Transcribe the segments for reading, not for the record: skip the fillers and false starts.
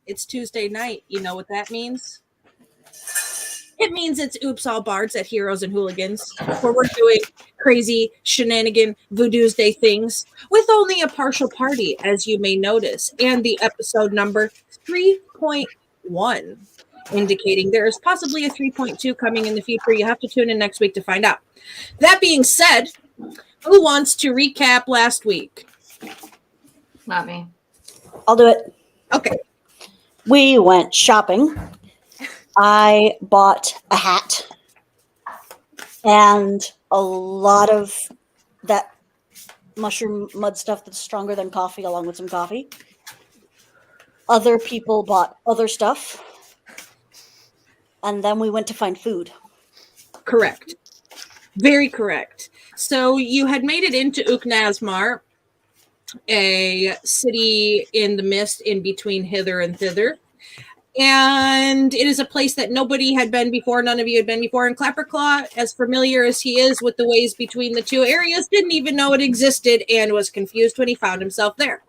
It's Tuesday night. You know what that means? It means it's Oops All Bards at Heroes and Hooligans, where we're doing crazy shenanigan Voodoo's Day things with only a partial party, as you may notice, and the episode number 3.1, indicating there is possibly a 3.2 coming in the future. You have to tune in next week to find out. That being said, who wants to recap last week? Not me. I'll do it. Okay. We went shopping. I bought a hat and a lot of that mushroom mud stuff that's stronger than coffee, along with some coffee. Other people bought other stuff. And then we went to find food. Correct. Very correct. So you had made it into Uknazmar, a city in the mist in between hither and thither. And it is a place that nobody had been before. None of you had been before. And Clapperclaw, as familiar as he is with the ways between the two areas, didn't even know it existed and was confused when he found himself there.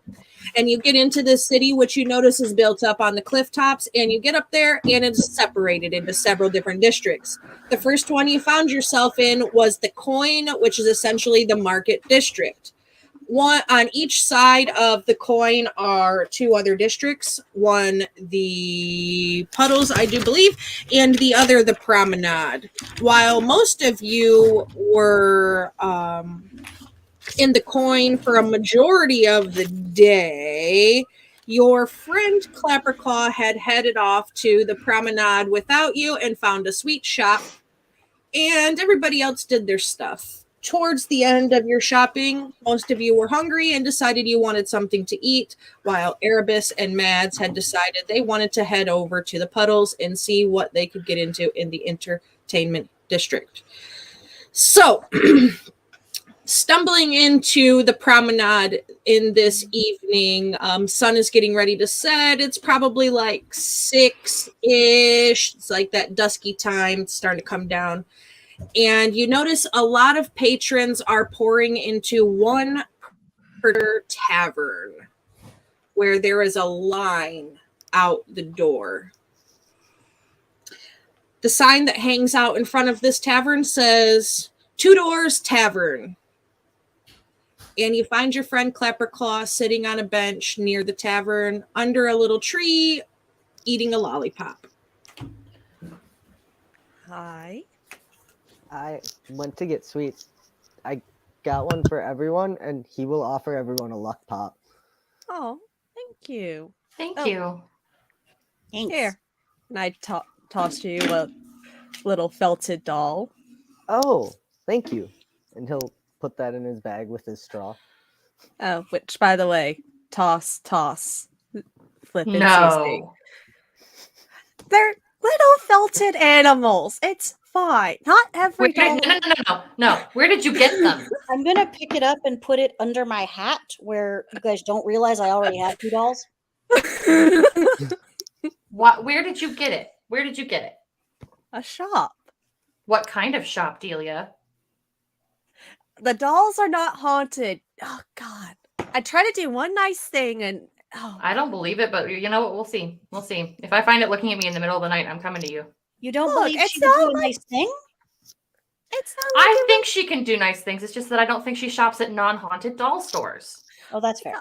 And you get into this city, which you notice is built up on the cliff tops, and you get up there and it's separated into several different districts. The first one you found yourself in was the Coin, which is essentially the market district. One on each side of the coin are two other districts. One, the Puddles, I do believe, and the other, the Promenade. While most of you were in the coin for a majority of the day, your friend Clapperclaw had headed off to the Promenade without you and found a sweet shop, and everybody else did their stuff. Towards the end of your shopping, most of you were hungry and decided you wanted something to eat, while Erebus and Mads had decided they wanted to head over to the Puddles and see what they could get into in the entertainment district. So, stumbling into the Promenade in this evening, sun is getting ready to set. It's probably like 6-ish. It's like that dusky time. It's starting to come down. And you notice a lot of patrons are pouring into one particular tavern where there is a line out the door. The sign that hangs out in front of this tavern says, 2 Doors Tavern. And you find your friend Clapperclaw sitting on a bench near the tavern under a little tree, eating a lollipop. Hi. I went to get sweets. I got one for everyone, and he will offer everyone a luck pop. Oh, thank you. Thank you. Thanks. Here. And I tossed you a little felted doll. Oh, thank you. And he'll put that in his bag with his straw. Oh, which, by the way, toss. Flip and No. They're little felted animals. It's fine. Not every doll. No. Where did you get them? I'm going to pick it up and put it under my hat where you guys don't realize I already have 2 dolls. What? Where did you get it? Where did you get it? A shop. What kind of shop, Delia? The dolls are not haunted. Oh, God. I try to do one nice thing and... Oh, I don't believe it, but you know what? We'll see. We'll see. If I find it looking at me in the middle of the night, I'm coming to you. You don't Look, believe it's she could do a nice thing? it's not like I think she can do nice things. It's just that I don't think she shops at non-haunted doll stores. Oh, that's fair.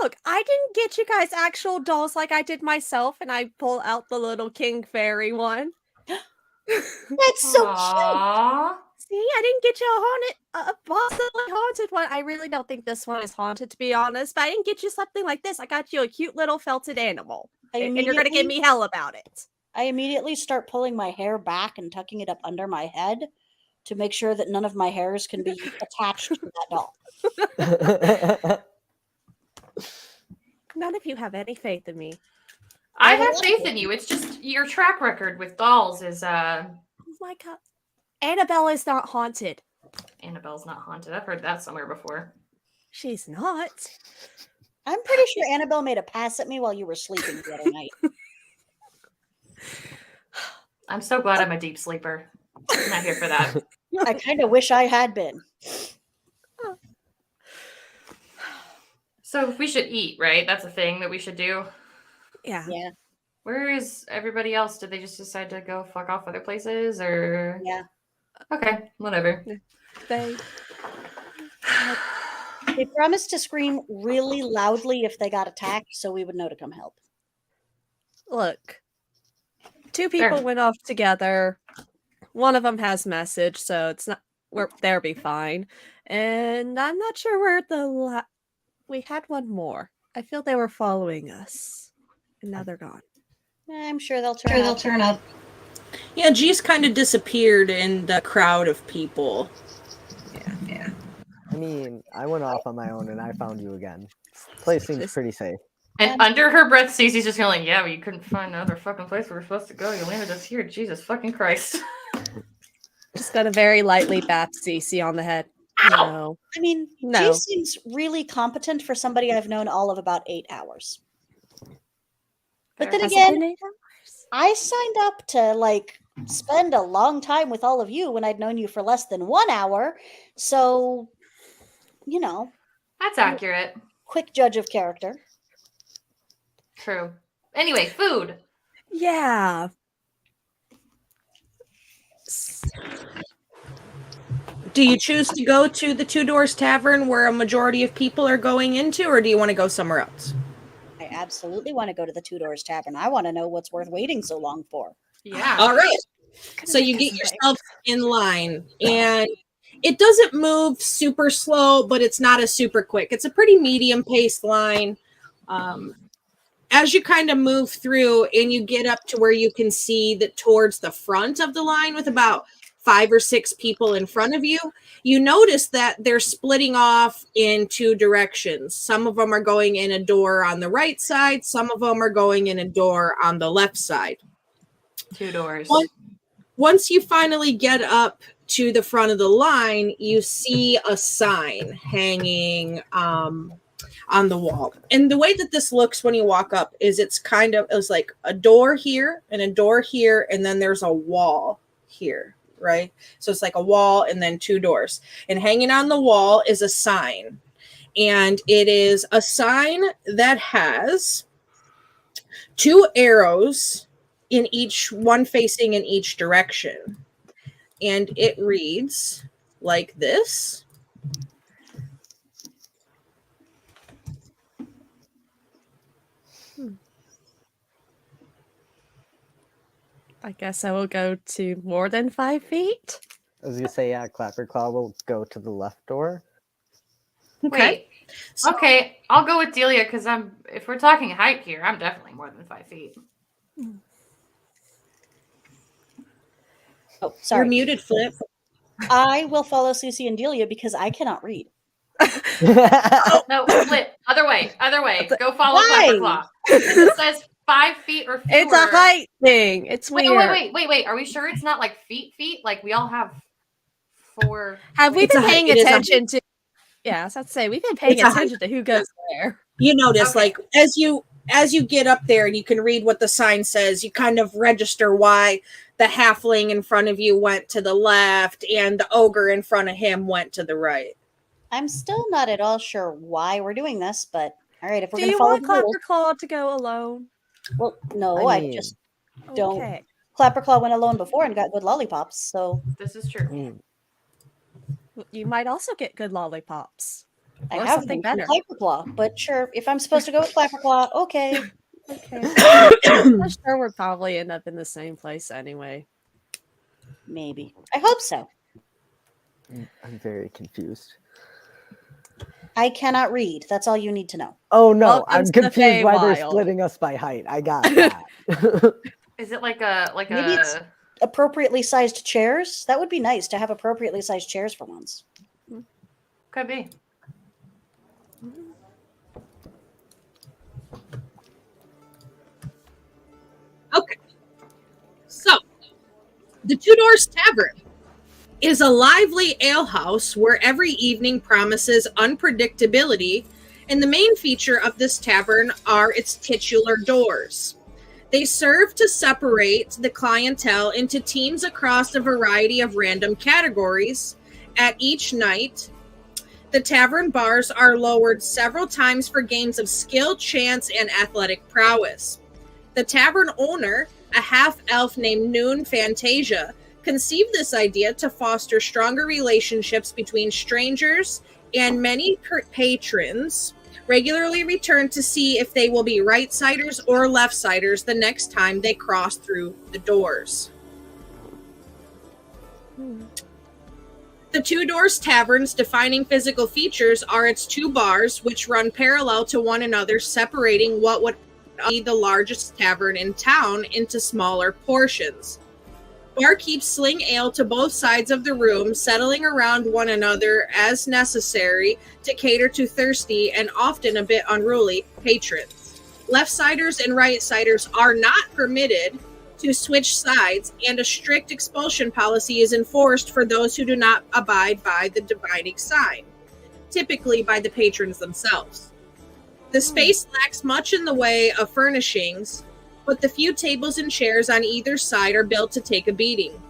Look, I didn't get you guys actual dolls like I did myself, and I pull out the little King Fairy one. That's so cute. Aww. See, I didn't get you a possibly haunted one. I really don't think this one is haunted, to be honest, but I didn't get you something like this. I got you a cute little felted animal, and you're going to give me hell about it. I immediately start pulling my hair back and tucking it up under my head to make sure that none of my hairs can be attached to that doll. None of you have any faith in me. I have faith in you. It's just your track record with dolls is Oh my god. Annabelle is not haunted. Annabelle's not haunted. I've heard that somewhere before. She's not. I'm pretty sure Annabelle made a pass at me while you were sleeping the other night. I'm so glad I'm a deep sleeper. I'm not here for that. I kind of wish I had been. So we should eat, right? That's a thing that we should do. Yeah. Yeah, Where is everybody else? Did they just decide to go fuck off other places, or? yeah. Okay, whatever. They They promised to scream really loudly if they got attacked, so we would know to come help. look. Two people Fair. went off together. One of them has message, so it's not. They'll be fine. And I'm not sure where we had one more. I feel they were following us, and now they're gone. I'm sure they'll turn up. Yeah, G's kind of disappeared in the crowd of people. Yeah. I mean, I went off on my own and I found you again. Place seems pretty safe. And under her breath, Stacey's just going, yeah, well, you couldn't find another fucking place we were supposed to go. You landed us here. Jesus fucking Christ. Just gonna very lightly bat Cece on the head. No. I mean, No. G seems really competent for somebody I've known all of about 8 hours. But then Has it again, been 8 hours? I signed up to spend a long time with all of you when I'd known you for less than 1 hour. So, That's accurate. quick judge of character. True. Anyway, food. Yeah. Do you choose to go to the Two Doors Tavern where a majority of people are going into, or do you want to go somewhere else? I absolutely want to go to the Two Doors Tavern. I want to know what's worth waiting so long for. Yeah. All right. So you get yourself in line, and it doesn't move super slow, but it's not a super quick. It's a pretty medium-paced line. As you kind of move through and you get up to where you can see that towards the front of the line with about 5 or 6 people in front of you, you notice that they're splitting off in 2 directions. Some of them are going in a door on the right side. Some of them are going in a door on the left side. 2 doors. Once you finally get up to the front of the line, you see a sign hanging on the wall. And the way that this looks when you walk up is it's like a door here and a door here, and then there's a wall here, right? So it's like a wall and then 2 doors. And hanging on the wall is a sign. And it is a sign that has 2 arrows in each one facing in each direction. And it reads like this. I guess I will go to more than 5 feet. I was gonna say, yeah, Clapperclaw will go to the left door. Wait. Okay, I'll go with Delia because if we're talking height here, I'm definitely more than 5 feet. Oh, You're sorry. muted, Flip. I will follow Susie and Delia because I cannot read. No, Flip. Other way. Go follow Why? Clapperclaw. It says 5 feet or fewer. It's a height thing. It's weird. Wait. Are we sure it's not like feet? Like we all have 4. Have we It's been a paying height- it is a attention to? Yeah, I was about to say we've been paying It's a height. attention to who goes where. You notice, Okay. like, as you get up there and you can read what the sign says, you kind of register why the halfling in front of you went to the left and the ogre in front of him went to the right. I'm still not at all sure why we're doing this, but all right, if we're Do going to you follow want the rules. Clapperclaw to go alone? Well, no, I I mean- just don't. Okay. Clapperclaw went alone before and got good lollipops, so This is true. Mm. You might also get good lollipops. I Or have something them from better. Clapperclaw. But sure, if I'm supposed to go with Clapperclaw, okay. Okay. I'm sure we'll probably end up in the same place anyway. Maybe. I hope so. I'm very confused. I cannot read. That's all you need to know. Oh no, Welcome I'm to the confused why they're Feywild. splitting us by height. I got that. Is it like Maybe it's appropriately sized chairs. That would be nice to have appropriately sized chairs for once. could be. Okay. So, the Two Doors Tavern is a lively alehouse where every evening promises unpredictability, and the main feature of this tavern are its titular doors. They serve to separate the clientele into teams across a variety of random categories. At each night, the tavern bars are lowered several times for games of skill, chance, and athletic prowess. The tavern owner, a half-elf named Noon Fantasia, conceived this idea to foster stronger relationships between strangers, and many patrons regularly return to see if they will be right-siders or left-siders the next time they cross through the doors. The Two Doors Tavern's defining physical features are its two bars, which run parallel to one another, separating what would be the largest tavern in town into smaller portions. Barkeeps sling ale to both sides of the room, settling around one another as necessary to cater to thirsty and often a bit unruly patrons. Left-siders and right-siders are not permitted to switch sides, and a strict expulsion policy is enforced for those who do not abide by the dividing sign, typically by the patrons themselves. The space lacks much in the way of furnishings, but the few tables and chairs on either side are built to take a beating.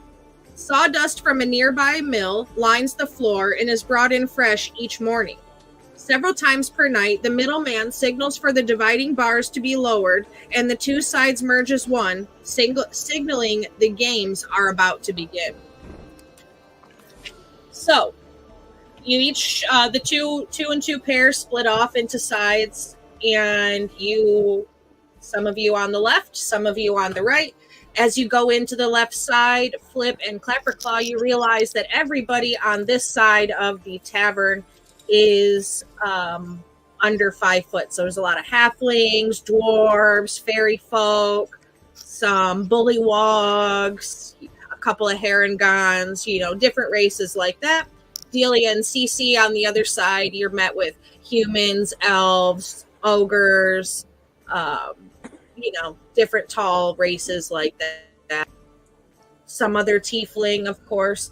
Sawdust from a nearby mill lines the floor and is brought in fresh each morning. Several times per night, the middleman signals for the dividing bars to be lowered, and the two sides merge as one, signaling the games are about to begin. So, you each, the two and two pairs split off into sides, and some of you on the left, some of you on the right. As you go into the left side, Flip and Clapperclaw, you realize that everybody on this side of the tavern is under 5 foot. So there's a lot of halflings, dwarves, fairy folk, some bullywogs, a couple of herringons, different races like that. Delia and Cece on the other side, you're met with humans, elves, ogres, different tall races like that. Some other tiefling, of course.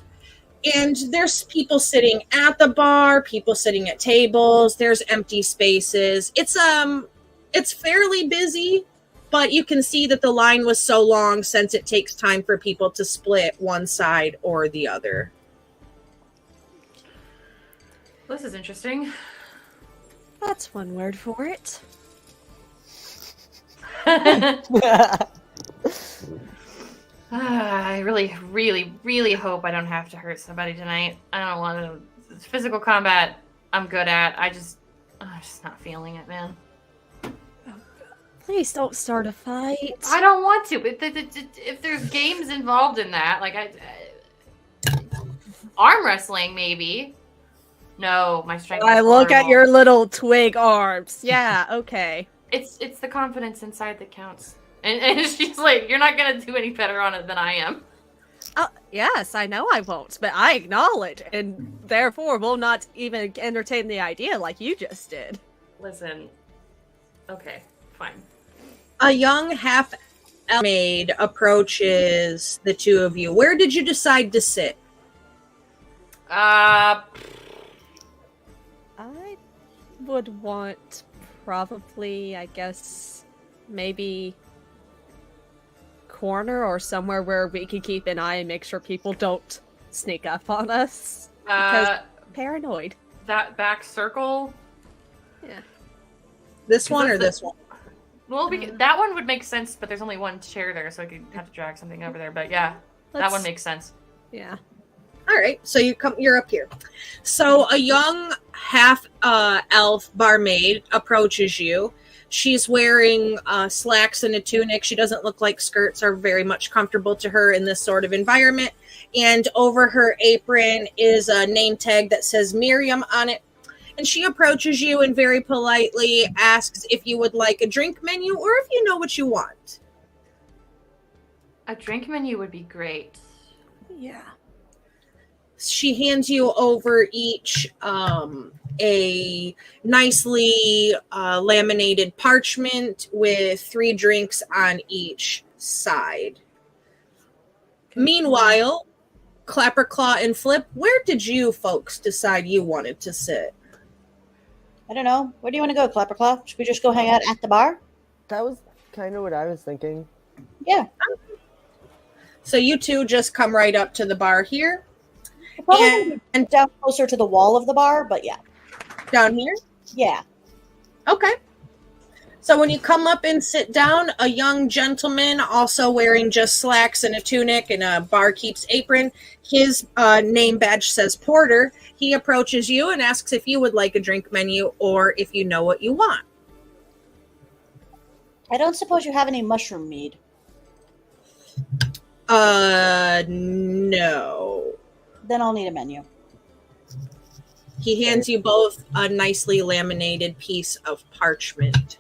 And there's people sitting at the bar, people sitting at tables, there's empty spaces. It's fairly busy, but you can see that the line was so long since it takes time for people to split one side or the other. This is interesting. That's one word for it. I really, really, really hope I don't have to hurt somebody tonight. I don't want to. Physical combat, I'm good at. I'm just not feeling it, man. Please don't start a fight. I don't want to. But if there's games involved in that, like arm wrestling, maybe. No, my strength. I is look at horrible. your little twig arms. Yeah, okay. It's the confidence inside that counts. And she's like, you're not going to do any better on it than I am. Yes, I know I won't, but I acknowledge, and therefore will not even entertain the idea like you just did. Listen. Okay, fine. A young half-elf maid approaches the two of you. Where did you decide to sit? I would want probably, I guess, maybe corner or somewhere where we can keep an eye and make sure people don't sneak up on us. Because paranoid. That back circle. Yeah. This one or this one? Well, that one would make sense, but there's only one chair there, so I could have to drag something over there. But yeah, that one makes sense. Yeah. All right, so you're up here. So a young half elf barmaid approaches you. She's wearing slacks and a tunic. She doesn't look like skirts are very much comfortable to her in this sort of environment. And over her apron is a name tag that says Miriam on it. And she approaches you and very politely asks if you would like a drink menu or if you know what you want. A drink menu would be great. Yeah. She hands you over each a nicely laminated parchment with 3 drinks on each side. Meanwhile, Clapperclaw and Flip, where did you folks decide you wanted to sit? I don't know. Where do you want to go, Clapperclaw? Should we just go hang out at the bar? That was kind of what I was thinking. Yeah. So you two just come right up to the bar here. Probably And down closer to the wall of the bar, but yeah. down here? Yeah. Okay. So when you come up and sit down, a young gentleman, also wearing just slacks and a tunic and a barkeep's apron, his name badge says Porter. He approaches you and asks if you would like a drink menu or if you know what you want. I don't suppose you have any mushroom mead. No. Then I'll need a menu. He hands you both a nicely laminated piece of parchment.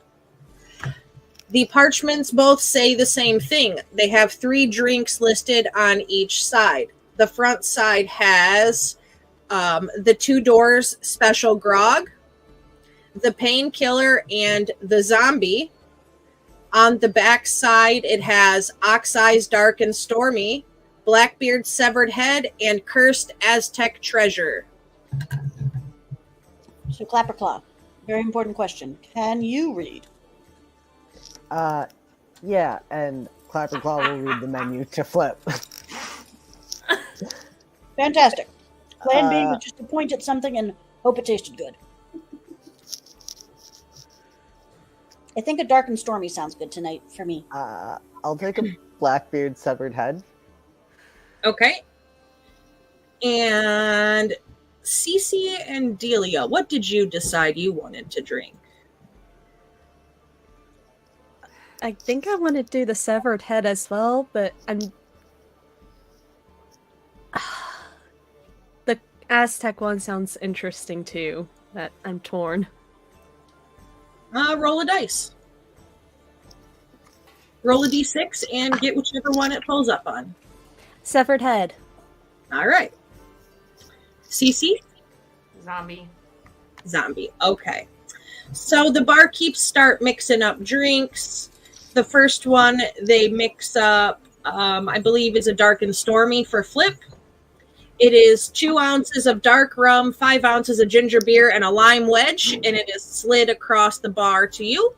The parchments both say the same thing. They have 3 drinks listed on each side. The front side has the 2 Doors special grog, the painkiller, and the zombie. On the back side, it has Oxeye's Dark and Stormy, Blackbeard's Severed Head, and Cursed Aztec Treasure. So, Clapperclaw, very important question. Can you read? Yeah, and Clapperclaw will read the menu to Flip. Fantastic. Plan B was just to point at something and hope it tasted good. I think a dark and stormy sounds good tonight for me. I'll take a Blackbeard Severed Head. Okay. And Cece and Delia, what did you decide you wanted to drink? I think I want to do the severed head as well, but the Aztec one sounds interesting too, but I'm torn. Roll a dice. Roll a d6 and get whichever one it pulls up on. Severed head. All right. Cece? Zombie. Okay. So the barkeeps start mixing up drinks. The first one they mix up, I believe, is a dark and stormy for Flip. It is 2 ounces of dark rum, 5 ounces of ginger beer, and a lime wedge, and it is slid across the bar to you.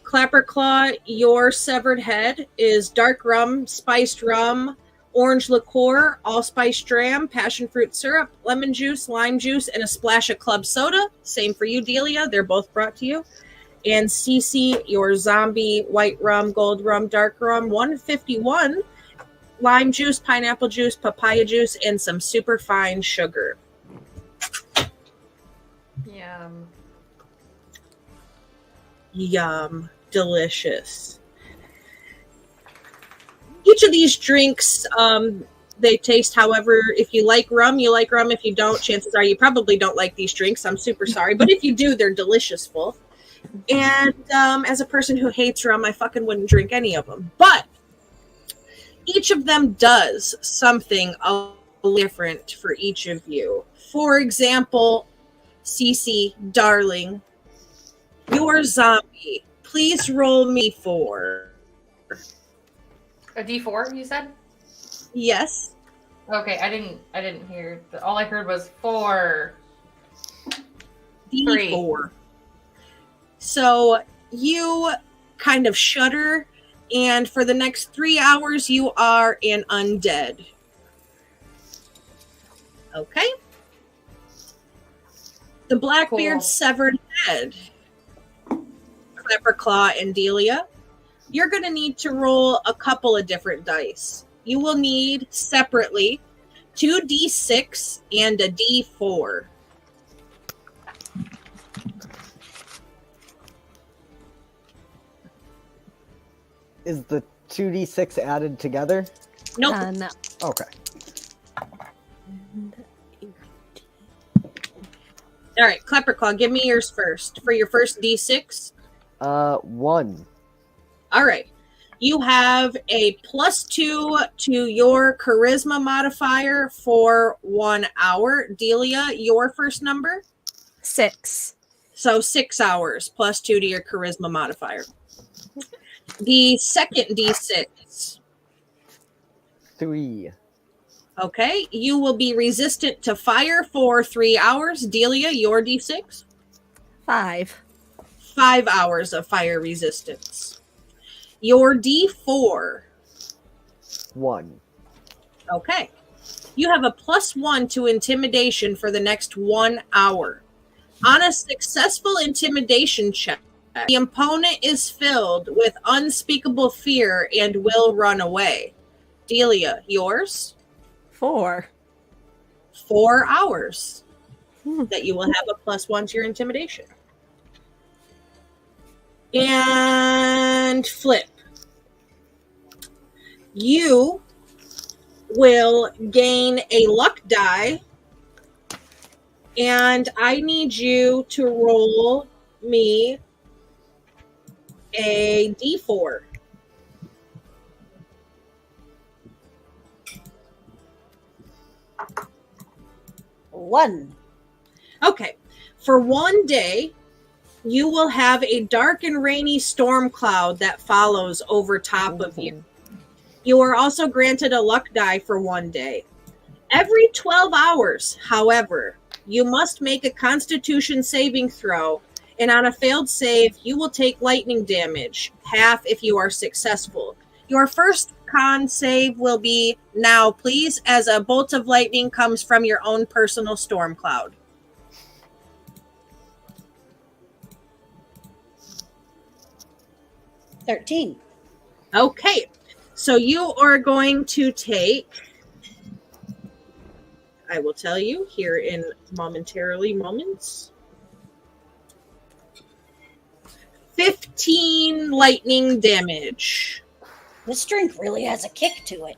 Clapperclaw, your severed head is dark rum, spiced rum, orange liqueur, allspice dram, passion fruit syrup, lemon juice, lime juice, and a splash of club soda. Same for you, Delia. They're both brought to you. And Cece, your zombie, white rum, gold rum, dark rum, 151. Lime juice, pineapple juice, papaya juice, and some super fine sugar. Yum. Delicious. Each of these drinks, they taste however, if you like rum, you like rum. If you don't, chances are you probably don't like these drinks. I'm super sorry. But if you do, they're delicious both. And as a person who hates rum, I fucking wouldn't drink any of them. But each of them does something a little different for each of you. For example, Cece, darling, your zombie, please roll me 4. A D4, you said? Yes. Okay, I didn't hear. All I heard was 4. D4. So you kind of shudder, and for the next 3 hours, you are an undead. Okay. The Blackbeard's Cool. severed head. Clapperclaw and Delia, you're going to need to roll a couple of different dice. You will need separately 2 D6 and a D4. Is the 2d6 added together? Nope. No. Okay. All right, Clapperclaw, give me yours first. For your first D6. 1. All right. You have a +2 to your charisma modifier for 1 hour. Delia, your first number? 6. So 6 hours +2 to your charisma modifier. The second D6. 3. Okay, you will be resistant to fire for 3 hours. Delia, your D6? 5. 5 hours of fire resistance. Your D4. 1. Okay. You have a +1 to intimidation for the next 1 hour. On a successful intimidation check, the opponent is filled with unspeakable fear and will run away. Delia, yours? 4. 4 hours that you will have a +1 to your intimidation. And Flip. You will gain a luck die, and I need you to roll me a D4. One. Okay. For 1 day, you will have a dark and rainy storm cloud that follows over top of you. You are also granted a luck die for 1 day. Every 12 hours, however, you must make a Constitution saving throw, and on a failed save, you will take lightning damage, half if you are successful. Your first con save will be now, please, as a bolt of lightning comes from your own personal storm cloud. $13. Okay, so you are going to take, I will tell you here in moments, 15 lightning damage. This drink really has a kick to it.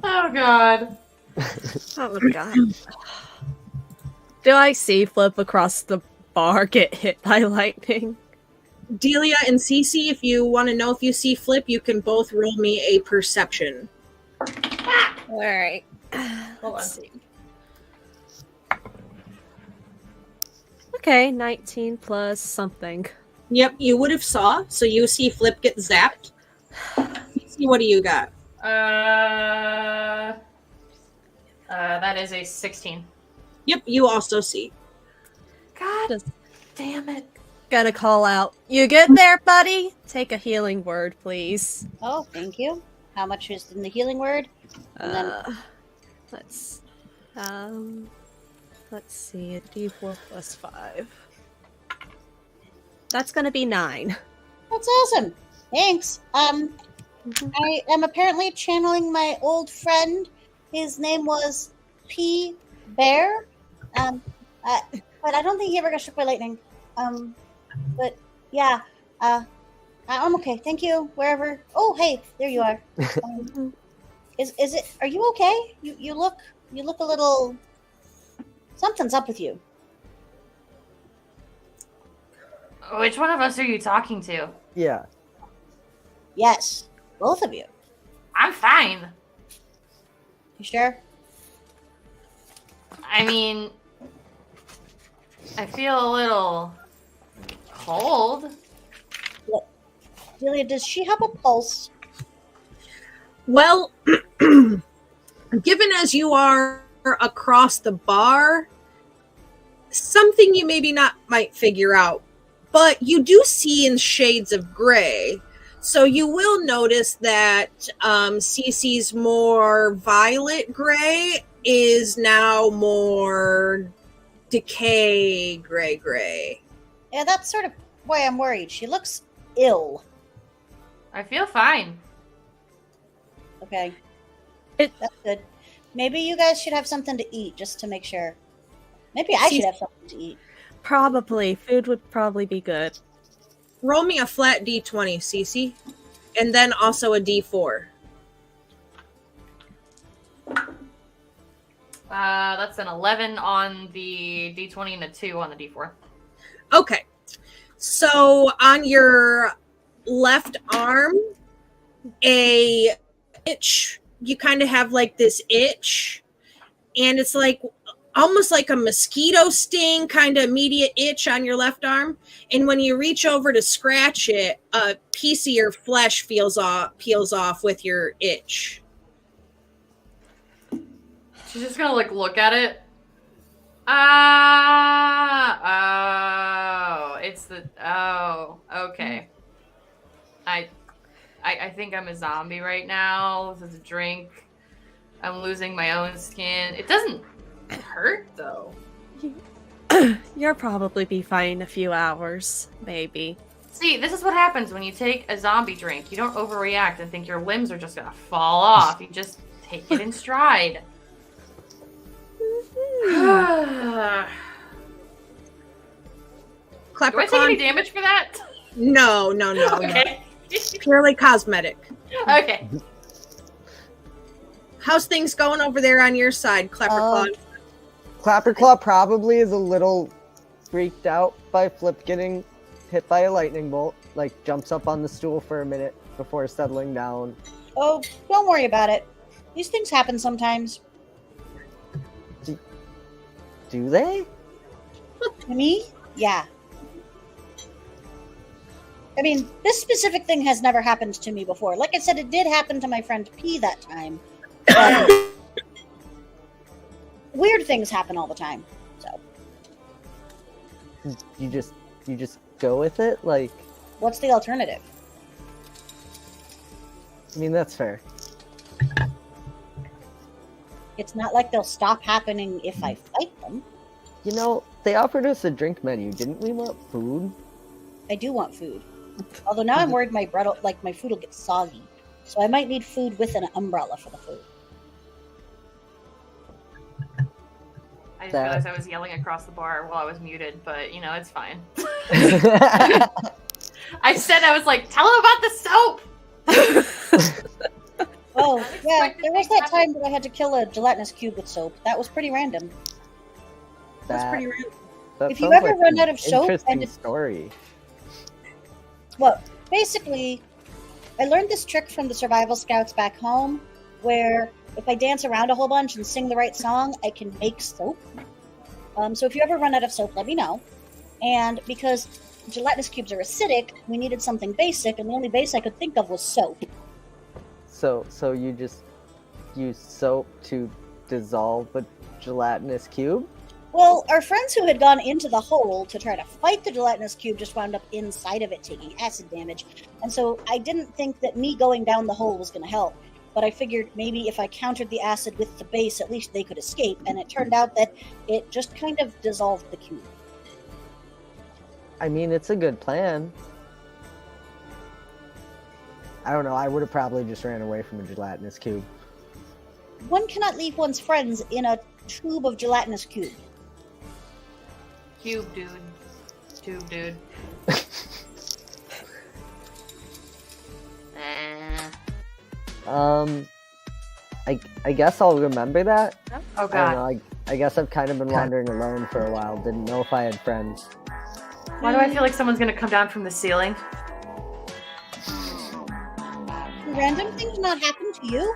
Oh God. Oh god. Do I see Flip across the bar get hit by lightning? Delia and Cece, if you want to know if you see Flip, you can both roll me a perception. Alright. Hold on. Let's see. Okay, 19 plus something. Yep, you would have saw, so you see Flip get zapped. Cece, what do you got? That is a 16. Yep, you also see. God Just damn it. gotta call out. You good there, buddy? Take a healing word, please. Oh, thank you. How much is in the healing word? And then- Let's see, a D4 plus 5. That's gonna be 9. That's awesome. Thanks. I am apparently channeling my old friend. His name was P. Bear. But I don't think he ever got struck by lightning. But yeah. I'm okay. Thank you. Wherever. Oh, hey, there you are. Is it? Are you okay? You look a little. Something's up with you. Which one of us are you talking to? Yeah. Yes, both of you. I'm fine. You sure? I mean, I feel a little cold. Delia, does she have a pulse? Well, given as you are across the bar, something you maybe not might figure out, but you do see in shades of gray. So you will notice that Cece's more violet gray is now more decay gray. Yeah, that's sort of why I'm worried. She looks ill. I feel fine. Okay. It- That's good. Maybe you guys should have something to eat just to make sure. Maybe I should have something to eat. Probably. Food would probably be good. Roll me a flat D20, Cece, and then also a D4. That's an 11 on the D20 and a 2 on the D4. Okay. So on your left arm, a itch. You kind of have like this itch, and it's like almost like a mosquito sting, kind of immediate itch on your left arm. And when you reach over to scratch it, a piece of your flesh peels off with your itch. She's just gonna like look at it. Okay. I think I'm a zombie right now. This is a drink. I'm losing my own skin. It doesn't hurt though. You'll probably be fine in a few hours, maybe. See, this is what happens when you take a zombie drink. You don't overreact and think your limbs are just gonna fall off. You just take it in stride. Do I take any damage for that? No. Okay. Purely cosmetic. Okay. How's things going over there on your side, Clapperclaw? Clapperclaw probably is a little freaked out by Flip getting hit by a lightning bolt. Like, jumps up on the stool for a minute before settling down. Oh, don't worry about it. These things happen sometimes. Do they? To me? Yeah. I mean, this specific thing has never happened to me before. Like I said, it did happen to my friend P that time. But weird things happen all the time. So, You just go with it? Like, what's the alternative? I mean, that's fair. It's not like they'll stop happening if I fight them. You know, they offered us a drink menu. Didn't we want food? I do want food. Although now I'm worried my bread, like my food will get soggy. So I might need food with an umbrella for the food. I just realized I was yelling across the bar while I was muted, but you know, it's fine. I said, I was like, tell him about the soap! Oh, yeah, there was that time that I had to kill a gelatinous cube with soap. That was pretty random. That's pretty random. That If you sounds ever like run an out of soap interesting and story. Well, basically, I learned this trick from the survival scouts back home, where if I dance around a whole bunch and sing the right song, I can make soap. So if you ever run out of soap, let me know. And because gelatinous cubes are acidic, we needed something basic, and the only base I could think of was soap. So you just use soap to dissolve a gelatinous cube? Well, our friends who had gone into the hole to try to fight the gelatinous cube just wound up inside of it taking acid damage. And so I didn't think that me going down the hole was going to help. But I figured maybe if I countered the acid with the base, at least they could escape. And it turned out that it just kind of dissolved the cube. I mean, it's a good plan. I don't know, I would have probably just ran away from a gelatinous cube. One cannot leave one's friends in a tube of gelatinous cube. Cube, dude. Tube, dude. I guess I'll remember that. Oh I don't god. know, I guess I've kind of been wandering alone for a while. Didn't know if I had friends. Why do I feel like someone's gonna come down from the ceiling? Do random things not happen to you?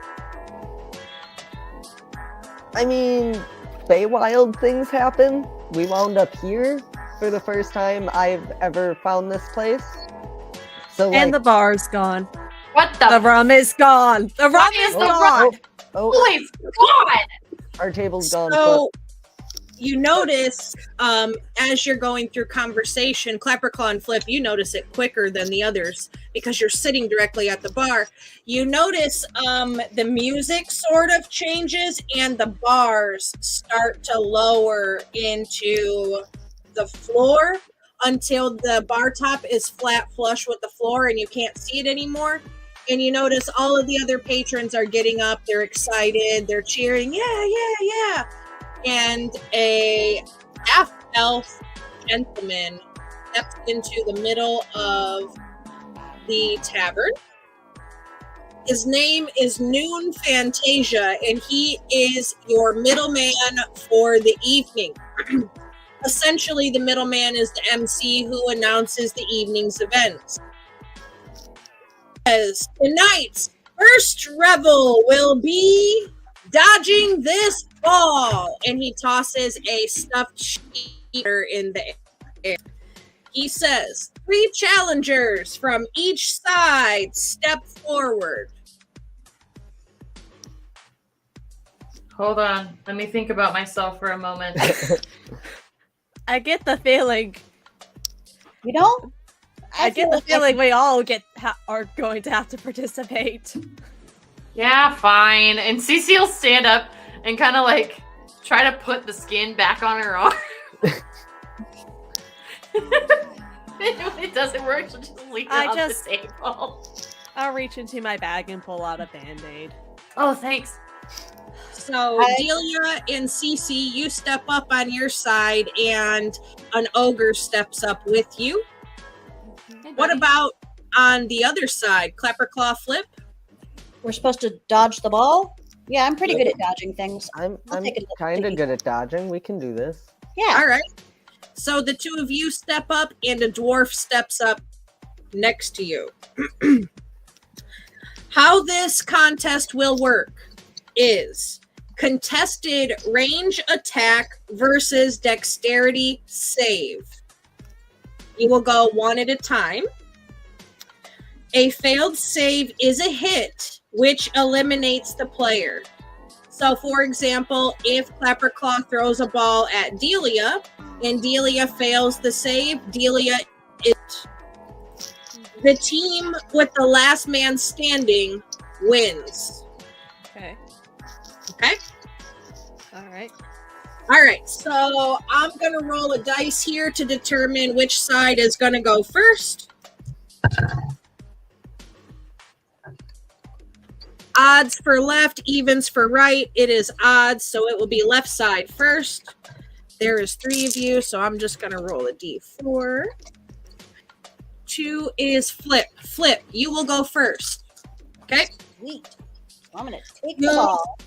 I mean, Feywild things happen. We wound up here for the first time I've ever found this place. So And the bar's gone. What The the rum is gone. The rum is is the gone. Oh, Holy god! our table's gone. So you notice as you're going through conversation, Clapperclaw and Flip, you notice it quicker than the others because you're sitting directly at the bar. You notice the music sort of changes and the bars start to lower into the floor until the bar top is flat flush with the floor and you can't see it anymore. And you notice all of the other patrons are getting up, they're excited, they're cheering, yeah. And a half-elf gentleman steps into the middle of the tavern. His name is Noon Fantasia, and he is your middleman for the evening. Essentially, the middleman is the MC who announces the evening's events. As tonight's first revel will be dodging this ball, and he tosses a stuffed cheater in the air. He says, 3 challengers from each side step forward. Hold on. Let me think about myself for a moment. I get the feeling. You know? I get the feeling we all are going to have to participate. Yeah, fine. And Cece will stand up and kind of like try to put the skin back on her arm. If it doesn't work, she'll just leave it on the table. I'll reach into my bag and pull out a band-aid. Oh, thanks. So Delia and Cece, you step up on your side, and an ogre steps up with you. Hey, What buddy. about on the other side? Clapper, claw, flip? We're supposed to dodge the ball? Yeah, I'm pretty good at dodging things. I'm I'll take it. kind of good at dodging. We can do this. Yeah. All right. So the 2 of you step up, and a dwarf steps up next to you. How this contest will work is contested range attack versus dexterity save. You will go one at a time. A failed save is a hit, which eliminates the player. So, for example, if Clapperclaw throws a ball at Delia and Delia fails the save, Delia is the team with the last man standing wins. Okay. Okay? All right. All right, so I'm going to roll a dice here to determine which side is going to go first. Odds for left, evens for right. It is odds, so it will be left side first. There is 3 of you, so I'm just going to roll a d4. 2 is flip. Flip, you will go first. Okay? Sweet. I'm going to take the ball.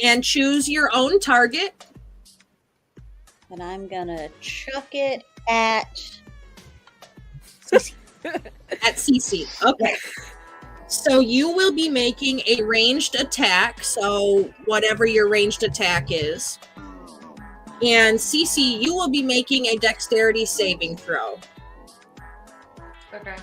And choose your own target. And I'm going to chuck it at... At CC. Okay. So you will be making a ranged attack. So whatever your ranged attack is. And CC, you will be making a dexterity saving throw. Okay.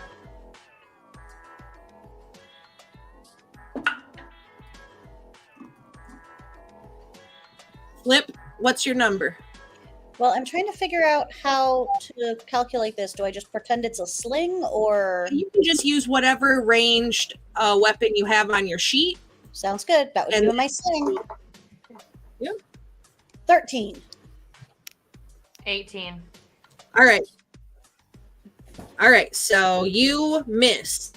Flip, what's your number? Well, I'm trying to figure out how to calculate this. Do I just pretend it's a sling or... You can just use whatever ranged weapon you have on your sheet. Sounds good. That would be my sling. Yeah. 13. 18. All right. All right, so you miss.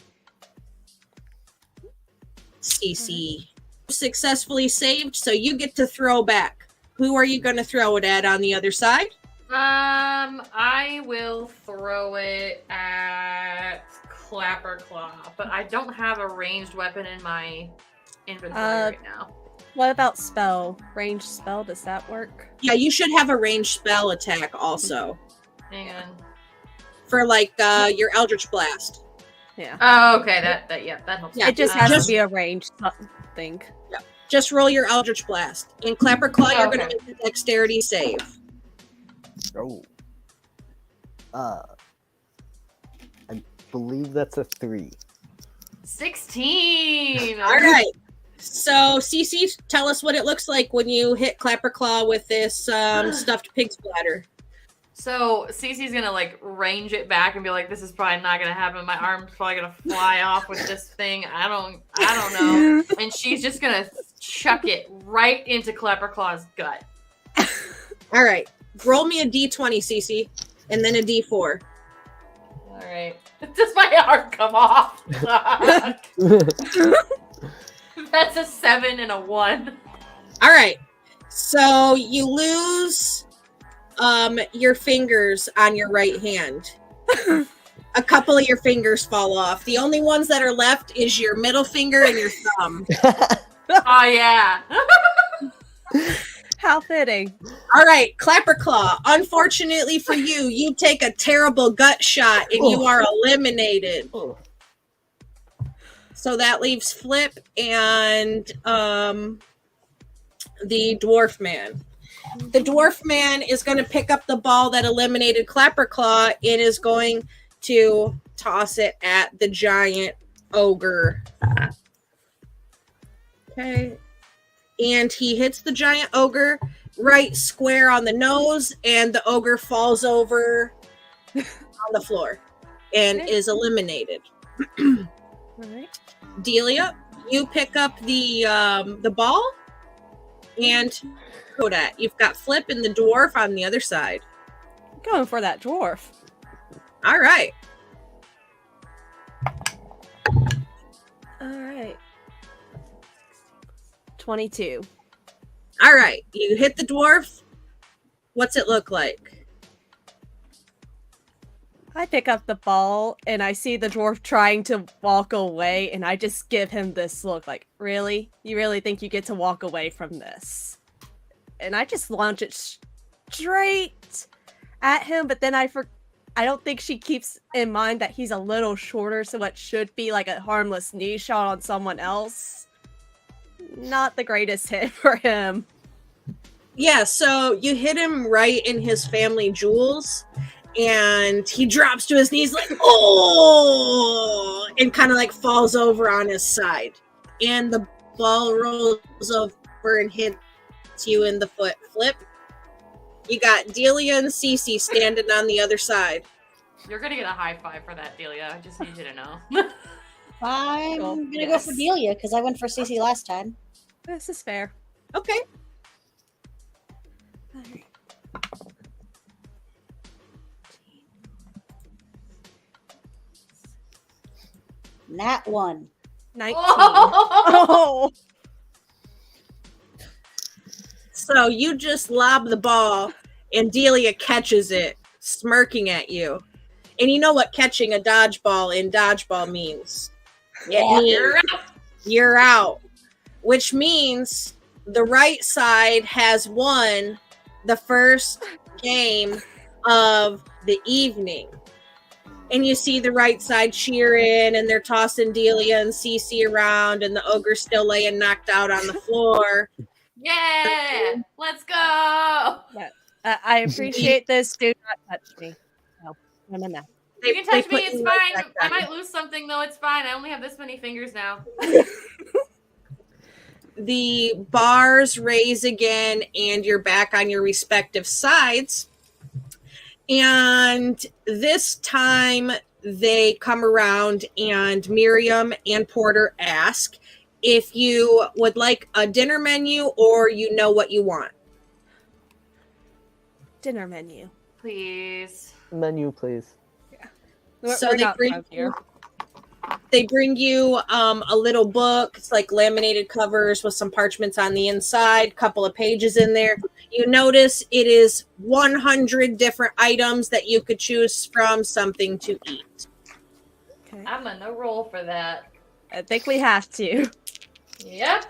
CC successfully saved, so you get to throw back. Who are you going to throw it at on the other side? I will throw it at Clapperclaw, but I don't have a ranged weapon in my inventory right now. What about spell? Ranged spell, does that work? Yeah, you should have a ranged spell attack also. Hang on. For like your Eldritch Blast. Yeah. Oh, okay. That helps. Yeah, It just has just- to be a ranged thing. Just roll your Eldritch Blast. In Clapperclaw, you're going Okay. to make a dexterity save. Oh. I believe that's a 3. 16. All right. So, CC, tell us what it looks like when you hit Clapperclaw with this stuffed pig splatter. So Cece's gonna like range it back and be like, "This is probably not gonna happen. My arm's probably gonna fly off with this thing. I don't know." And she's just gonna chuck it right into Clapperclaw's gut. All right. Roll me a d20, CC, and then a d4. All right. Does my arm come off? That's a 7 and a 1. All right. So you lose your fingers on your right hand. A couple of your fingers fall off. The only ones that are left is your middle finger and your thumb. Oh yeah. How fitting. All right, Clapperclaw. Unfortunately for you, you take a terrible gut shot and you are eliminated. Oh. So that leaves Flip and the dwarf man. The dwarf man is going to pick up the ball that eliminated Clapperclaw and is going to toss it at the giant ogre. Okay. And he hits the giant ogre right square on the nose, and the ogre falls over on the floor and is eliminated. All right. Delia, you pick up the ball, and Kodak, you've got Flip and the dwarf on the other side. Going for that dwarf. All right. All right. 22. All right. You hit the dwarf. What's it look like? I pick up the ball and I see the dwarf trying to walk away, and I just give him this look like, really? You really think you get to walk away from this? And I just launch it straight at him, but then I don't think she keeps in mind that he's a little shorter, so it should be like a harmless knee shot on someone else. Not the greatest hit for him. Yeah, so you hit him right in his family jewels, and he drops to his knees like, oh, and kind of like falls over on his side. And the ball rolls over and hits you in the foot. Flip. You got Delia and Cece standing on the other side. You're gonna get a high five for that, Delia. I just need you to know. I'm Cool. gonna go for Delia because I went for Cece last time. This is fair. Okay. Nat 1. 19. Oh! Oh! So you just lob the ball, and Delia catches it, smirking at you. And you know what catching a dodgeball in dodgeball means? It means you're out. Which means the right side has won the first game of the evening. And you see the right side cheering, and they're tossing Delia and Cece around, and the ogre's still laying knocked out on the floor. Yeah! Let's go! I appreciate this. Do not touch me. No, no. You can touch put me, it's you right fine. back I down. might lose something though, it's fine. I only have this many fingers now. The bars raise again, and you're back on your respective sides. And this time they come around, and Miriam and Porter ask if you would like a dinner menu or you know what you want. Dinner menu. Please. Menu, please. So they bring you a little book. It's like laminated covers with some parchments on the inside, couple of pages in there. You notice it is 100 different items that you could choose from, something to eat. Okay. I'm gonna roll for that. I think we have to. Yep.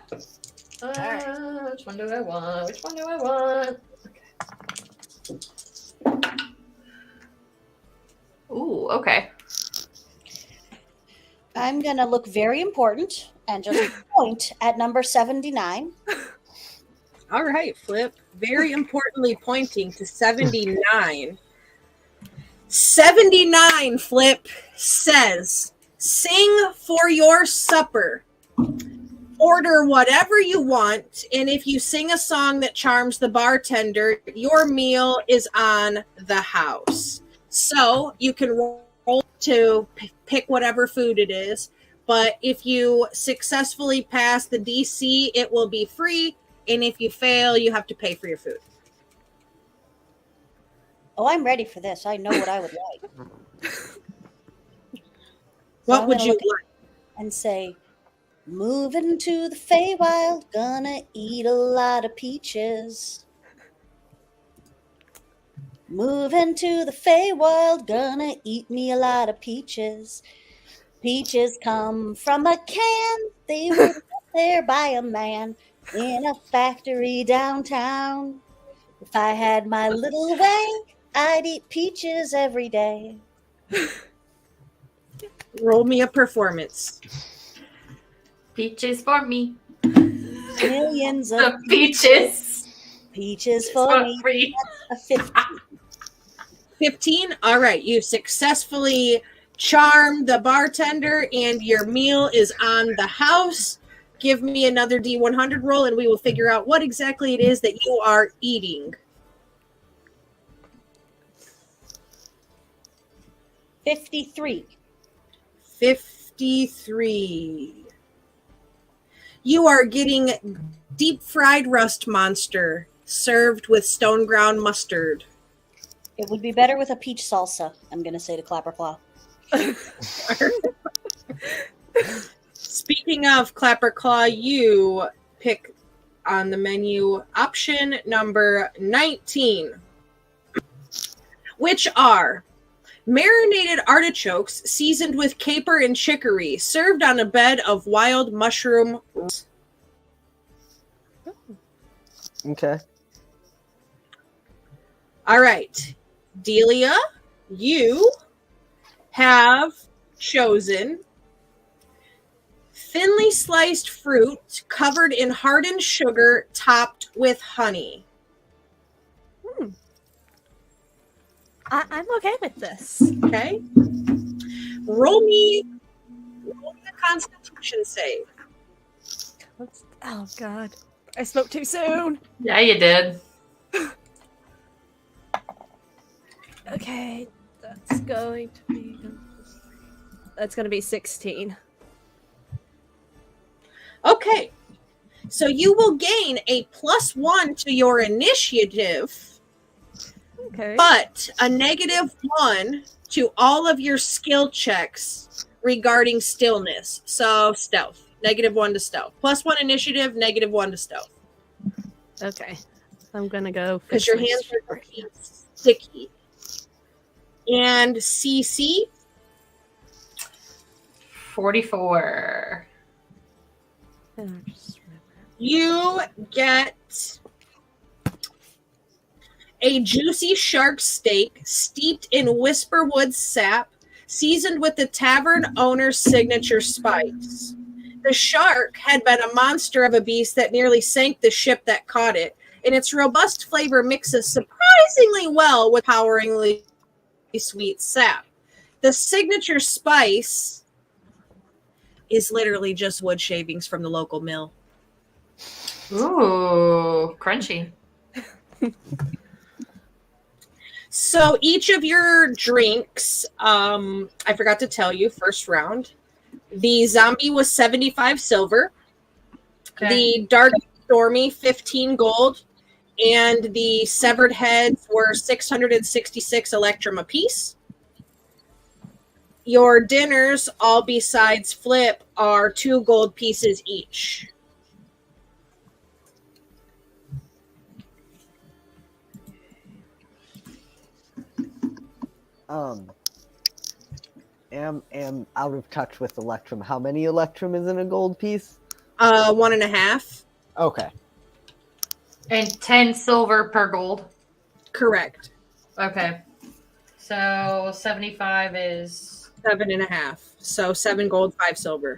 Alright. Which one do I want? Which one do I want? Okay. Ooh, okay. I'm gonna look very important and just point at number 79. All right, Flip. Very importantly, pointing to 79. 79, Flip, says, sing for your supper. Order whatever you want, and if you sing a song that charms the bartender, your meal is on the house. So you can roll to pick whatever food it is, but if you successfully pass the DC, it will be free, and if you fail, you have to pay for your food. Oh, I'm ready for this. I know what I would like. What I'm would gonna you look like? and say, moving to the Feywild, gonna eat a lot of peaches. Moving to the Feywild, gonna eat me a lot of peaches. Peaches come from a can, they were left there by a man. in a factory downtown. If I had my little way, I'd eat peaches every day. Roll me a performance. Peaches for me. Millions of The peaches. peaches for For me. free. A 50. 15. All right. You successfully charmed the bartender, and your meal is on the house. Give me another D100 roll, and we will figure out what exactly it is that you are eating. 53. 53. You are getting deep fried rust monster served with stone ground mustard. It would be better with a peach salsa, I'm going to say to Clapperclaw. Speaking of Clapperclaw, you pick on the menu option number 19, which are marinated artichokes seasoned with caper and chicory, served on a bed of wild mushroom. Okay. All right, Delia, you have chosen thinly sliced fruit covered in hardened sugar topped with honey. I'm okay with this. Okay. Roll me a Constitution save. Oh God, I spoke too soon. Yeah, you did. Okay, that's going to be 16. Okay. So you will gain a +1 to your initiative, Okay. but a -1 to all of your skill checks regarding stillness. So stealth. -1 to stealth. +1 initiative, -1 to stealth. Okay. I'm gonna go Because your fish my hands are sugar. looking sticky. And CC, 44. Oh, just remember. you get a juicy shark steak steeped in whisperwood sap, seasoned with the tavern owner's signature spice. The shark had been a monster of a beast that nearly sank the ship that caught it, and its robust flavor mixes surprisingly well with poweringly sweet sap. The signature spice is literally just wood shavings from the local mill. Ooh, crunchy. So each of your drinks, I forgot to tell you, first round, the zombie was 75 silver, the dark stormy 15 gold, and the severed heads were 666 electrum apiece. Your dinners, all besides Flip, are 2 gold pieces each. Am out of touch with Electrum. How many Electrum is in a gold piece? 1.5. Okay. And 10 silver per gold. Correct. Okay. So 75 is 7.5. So 7 gold, 5 silver.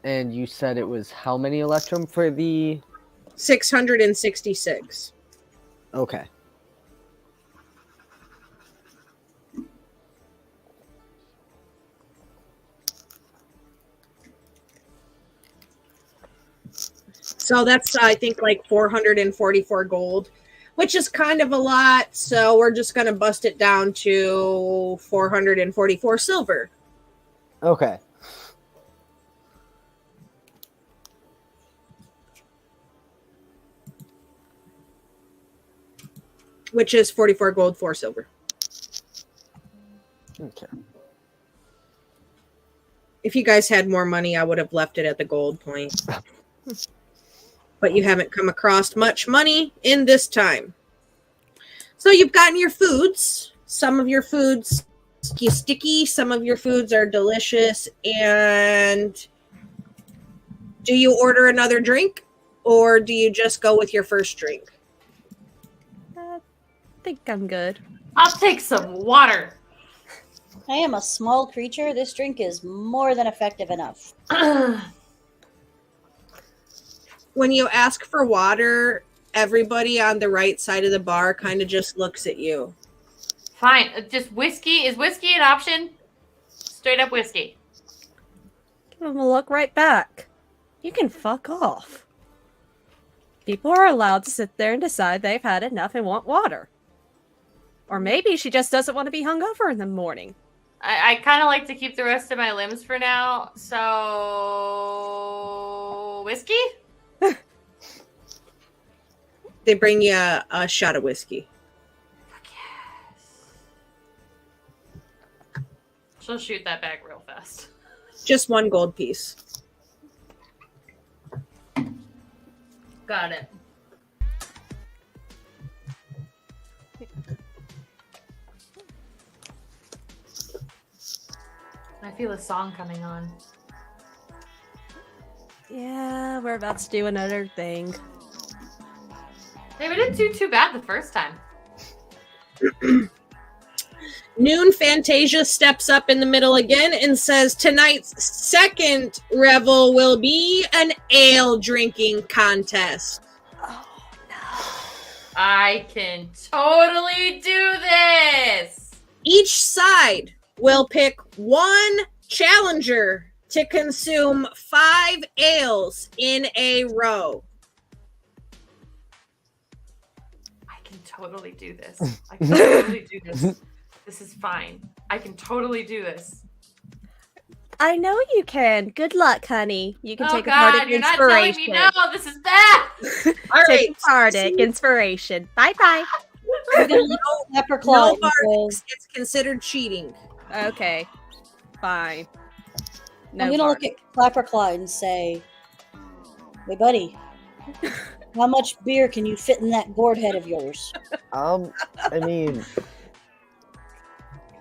And you said it was how many Electrum for the... 666. Okay. So that's, I think, like 444 gold, which is kind of a lot. So we're just going to bust it down to 444 silver. Okay. Which is 44 gold, 4 silver. Okay. If you guys had more money, I would have left it at the gold point. But you haven't come across much money in this time. So you've gotten your foods. Some of your foods sticky. Some of your foods are delicious. And do you order another drink, or do you just go with your first drink? I think I'm good. I'll take some water. I am a small creature. This drink is more than effective enough. When you ask for water, everybody on the right side of the bar kind of just looks at you. Fine. Just whiskey. Is whiskey an option? Straight up whiskey. Give him a look right back. You can fuck off. People are allowed to sit there and decide they've had enough and want water. Or maybe she just doesn't want to be hungover in the morning. I kind of like to keep the rest of my limbs for now. So, whiskey? They bring you a shot of whiskey. Fuck yes. She'll shoot that bag real fast. Just 1 gold piece. Got it. I feel a song coming on. Yeah, we're about to do another thing. Hey, we didn't do too bad the first time. Noon Fantasia steps up in the middle again and says tonight's second revel will be an ale drinking contest. Oh, no. I can totally do this! Each side will pick 1 challenger to consume 5 ales in a row. I can totally do this. I can totally do this. This is fine. I can totally do this. I know you can. Good luck, honey. You can Oh take a God, Bardic you're not telling inspiration. me no. This is bad. All Take right. a Bardic inspiration. Bye-bye. I'm gonna look at Leprechaun No and bardics. say, It's considered cheating. Okay. Fine. No I'm gonna look Bardic. at Clapperclaw and say, "Hey, buddy, how much beer can you fit in that gourd head of yours?" I mean,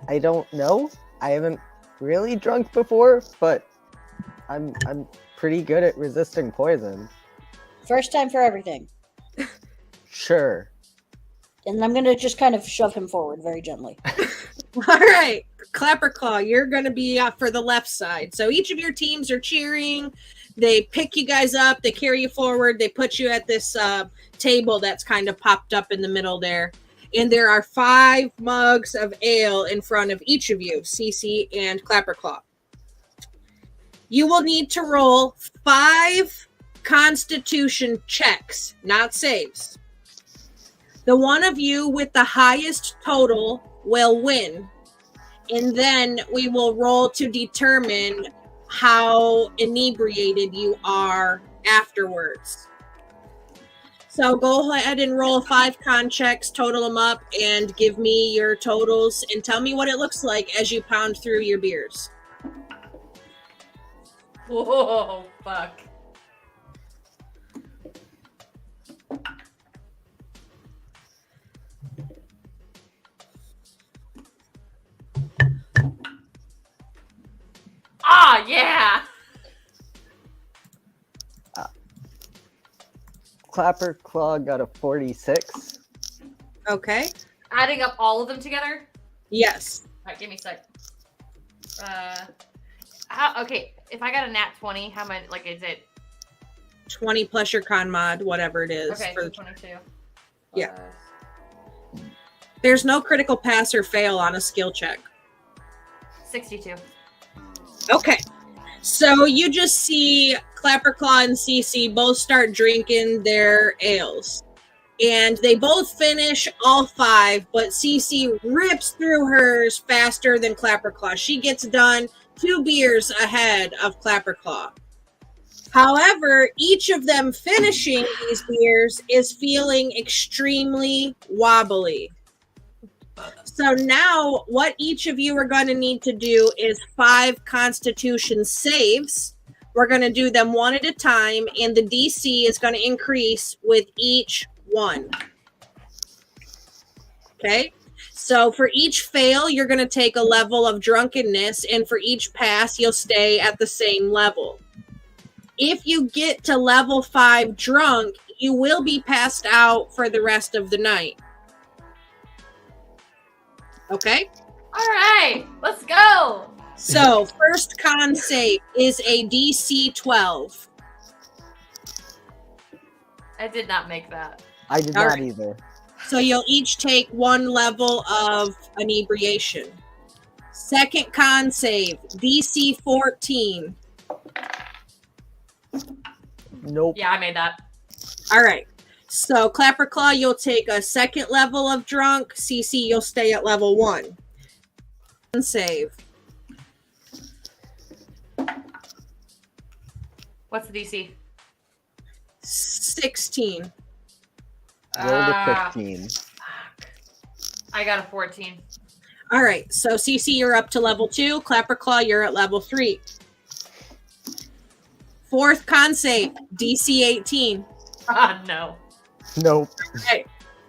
I don't know. I haven't really drunk before, but I'm pretty good at resisting poison. First time for everything. Sure. And I'm gonna just kind of shove him forward very gently. All right. Clapperclaw, you're going to be for the left side. So each of your teams are cheering. They pick you guys up. They carry you forward. They put you at this table that's kind of popped up in the middle there. And there are 5 mugs of ale in front of each of you, Cece and Clapperclaw. You will need to roll 5 Constitution checks, not saves. The one of you with the highest total will win. And then we will roll to determine how inebriated you are afterwards. So go ahead and roll 5 con checks, total them up, and give me your totals and tell me what it looks like as you pound through your beers. Whoa, fuck. Ah, yeah. Clapperclaw got a 46. Okay? Adding up all of them together. Yes. All right, give me a sec. Okay, if I got a nat 20, how many? Like, is it 20 plus your con mod, whatever it is. okay? For, So 22. Yeah. there's no critical pass or fail on a skill check. 62. Okay. So you just see Clapperclaw and Cece both start drinking their ales. And they both finish all 5, but Cece rips through hers faster than Clapperclaw. She gets done 2 beers ahead of Clapperclaw. However, each of them finishing these beers is feeling extremely wobbly. So now what each of you are going to need to do is 5 Constitution saves. We're going to do them one at a time, and the DC is going to increase with each one. Okay? So for each fail, you're going to take a level of drunkenness, and for each pass, you'll stay at the same level. If you get to level 5 drunk, you will be passed out for the rest of the night. Okay? All right, let's go. So first con save is a DC 12. I did not make that. I did All not right. either. So you'll each take 1 level of inebriation. Second con save, DC 14. Nope. Yeah, I made that. All right. So Clapperclaw, you'll take a second level of drunk. CC, you'll stay at level 1. Con save. What's the DC? 16. Roll the 15. I got a 14. All right. So CC, you're up to level 2. Clapperclaw, you're at level 3. Fourth con save, DC 18. No. Nope. Okay.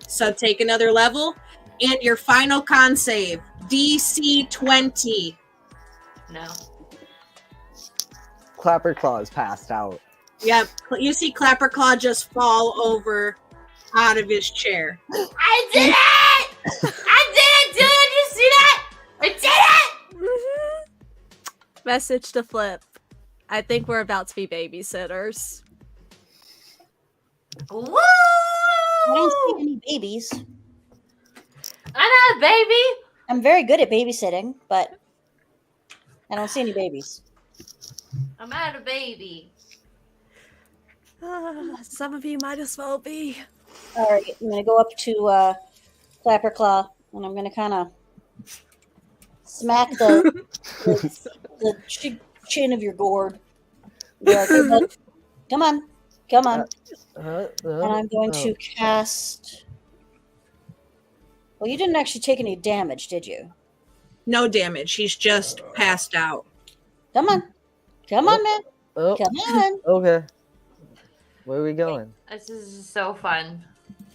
So take another level. And your final con save, DC 20. No. Clapperclaw is passed out. Yep. You see Clapperclaw just fall over out of his chair. I did it! I did it! Did you see that? I did it! Mhm. Message to Flip. I think we're about to be babysitters. Woo! I don't see any babies. I'm not a baby. I'm very good at babysitting, but I don't see any babies. I'm not a baby. Some of you might as well be. All right, I'm gonna go up to Clapperclaw, and I'm gonna kind of smack the chin of your gourd. Be like, "Hey, bud, come on, come on!" And I'm going to cast. Well, you didn't actually take any damage, did you? No damage. He's just passed out. Come on, come on, man, Oh, come on. okay. Where are we going? This is so fun.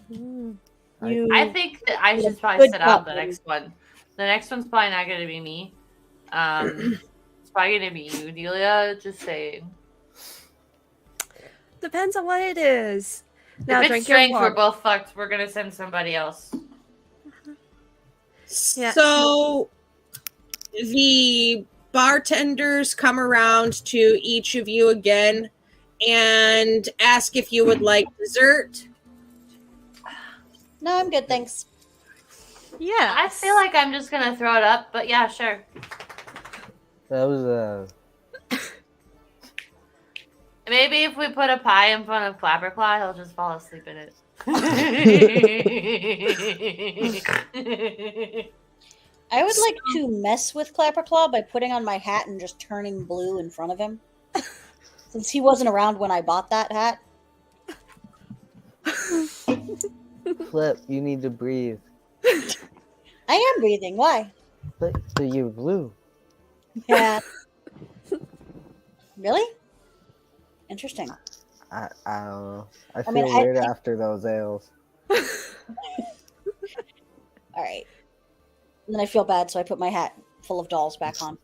You. I think that I should probably Good sit out the cop. next one. The next one's probably not going to be me. It's probably going to be you, Delia. Just saying. Depends on what it is. Now If it's drink your strength, we're water. both fucked. We're going to send somebody else. Yeah. So the bartenders come around to each of you again and ask if you would like dessert. No, I'm good, thanks. Yeah. I feel like I'm just going to throw it up, but yeah, sure. That was Maybe if we put a pie in front of Clapperclaw, he'll just fall asleep in it. I would like to mess with Clapperclaw by putting on my hat and just turning blue in front of him. Since he wasn't around when I bought that hat. Flip. You need to breathe. I am breathing. Why? But you're blue. Yeah. Really? Interesting. I don't know. I feel mean, I weird think- after those ales. All right. And then I feel bad, so I put my hat full of dolls back on.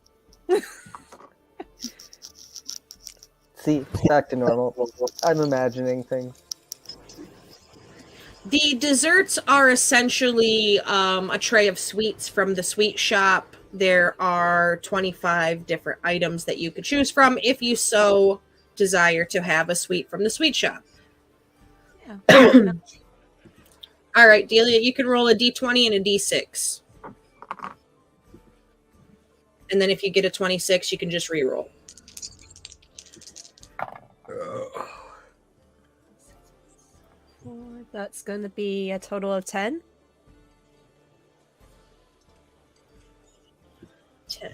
See, back to normal. I'm imagining things. The desserts are essentially a tray of sweets from the sweet shop. There are 25 different items that you could choose from if you so desire to have a sweet from the sweet shop. Yeah. All right, Delia, you can roll a d20 and a d6. And then if you get a 26, you can just re-roll. That's going to be a total of 10. 10.